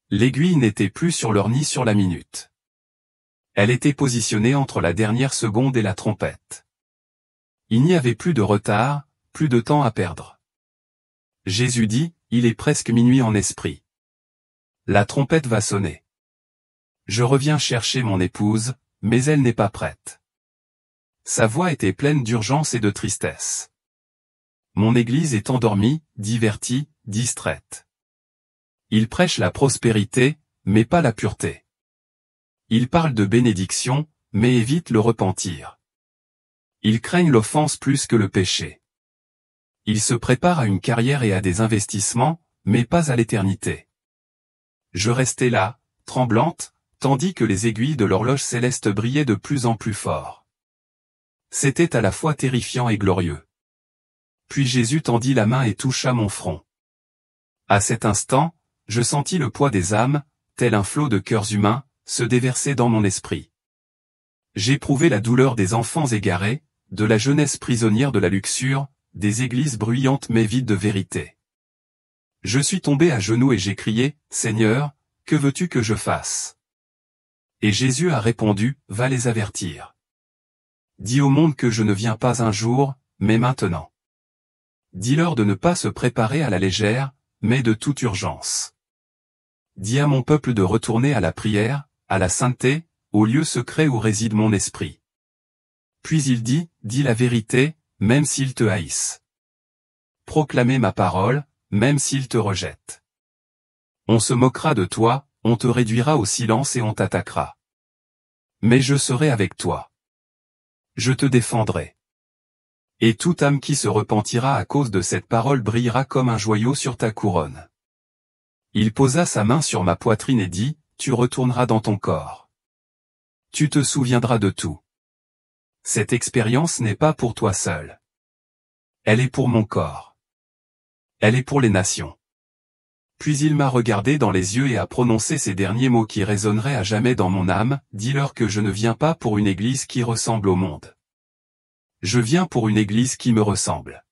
L'aiguille n'était plus sur l'heure ni sur la minute. Elle était positionnée entre la dernière seconde et la trompette. Il n'y avait plus de retard, plus de temps à perdre. Jésus dit, il est presque minuit en esprit. La trompette va sonner. Je reviens chercher mon épouse, mais elle n'est pas prête. Sa voix était pleine d'urgence et de tristesse. Mon Église est endormie, divertie, distraite. Il prêche la prospérité, mais pas la pureté. Il parle de bénédiction, mais évite le repentir. Ils craignent l'offense plus que le péché. Ils se préparent à une carrière et à des investissements, mais pas à l'éternité. Je restais là, tremblante, tandis que les aiguilles de l'horloge céleste brillaient de plus en plus fort. C'était à la fois terrifiant et glorieux. Puis Jésus tendit la main et toucha mon front. À cet instant, je sentis le poids des âmes, tel un flot de cœurs humains, se déverser dans mon esprit. J'éprouvais la douleur des enfants égarés, de la jeunesse prisonnière de la luxure, des églises bruyantes mais vides de vérité. Je suis tombé à genoux et j'ai crié, « Seigneur, que veux-tu que je fasse ?» Et Jésus a répondu, « Va les avertir. Dis au monde que je ne viens pas un jour, mais maintenant. Dis-leur de ne pas se préparer à la légère, mais de toute urgence. Dis à mon peuple de retourner à la prière, à la sainteté, au lieu secret où réside mon esprit. » Puis il dit, « Dis la vérité, même s'ils te haïssent. Proclamez ma parole, même s'ils te rejettent. On se moquera de toi, on te réduira au silence et on t'attaquera. Mais je serai avec toi. Je te défendrai. Et toute âme qui se repentira à cause de cette parole brillera comme un joyau sur ta couronne. » Il posa sa main sur ma poitrine et dit, « Tu retourneras dans ton corps. Tu te souviendras de tout. Cette expérience n'est pas pour toi seul. Elle est pour mon corps. Elle est pour les nations. » Puis il m'a regardé dans les yeux et a prononcé ces derniers mots qui résonneraient à jamais dans mon âme, « Dis-leur que je ne viens pas pour une église qui ressemble au monde. Je viens pour une église qui me ressemble. »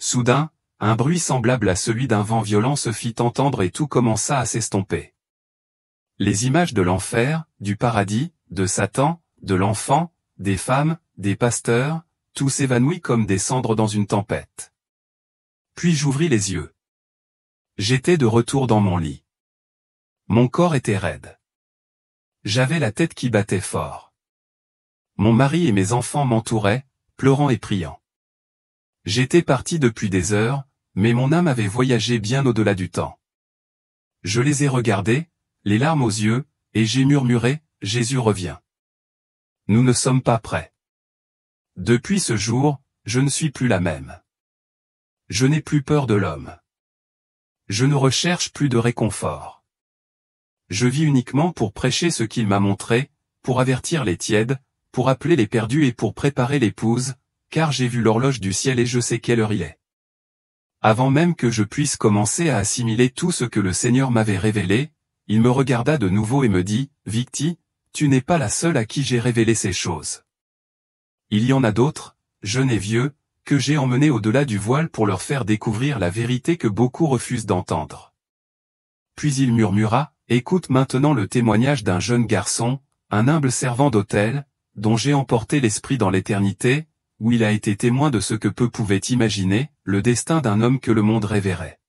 Soudain, un bruit semblable à celui d'un vent violent se fit entendre et tout commença à s'estomper. Les images de l'enfer, du paradis, de Satan, de l'enfant, des femmes, des pasteurs, tout s'évanouit comme des cendres dans une tempête. Puis j'ouvris les yeux. J'étais de retour dans mon lit. Mon corps était raide. J'avais la tête qui battait fort. Mon mari et mes enfants m'entouraient, pleurant et priant. J'étais parti depuis des heures, mais mon âme avait voyagé bien au-delà du temps. Je les ai regardés, les larmes aux yeux, et j'ai murmuré, « Jésus revient. Nous ne sommes pas prêts. » Depuis ce jour, je ne suis plus la même. Je n'ai plus peur de l'homme. Je ne recherche plus de réconfort. Je vis uniquement pour prêcher ce qu'il m'a montré, pour avertir les tièdes, pour appeler les perdus et pour préparer l'épouse, car j'ai vu l'horloge du ciel et je sais quelle heure il est. Avant même que je puisse commencer à assimiler tout ce que le Seigneur m'avait révélé, il me regarda de nouveau et me dit, « Victi, tu n'es pas la seule à qui j'ai révélé ces choses. Il y en a d'autres, jeunes et vieux, que j'ai emmenés au-delà du voile pour leur faire découvrir la vérité que beaucoup refusent d'entendre. » Puis il murmura, « Écoute maintenant le témoignage d'un jeune garçon, un humble servant d'autel, dont j'ai emporté l'esprit dans l'éternité, où il a été témoin de ce que peu pouvaient imaginer, le destin d'un homme que le monde révérait.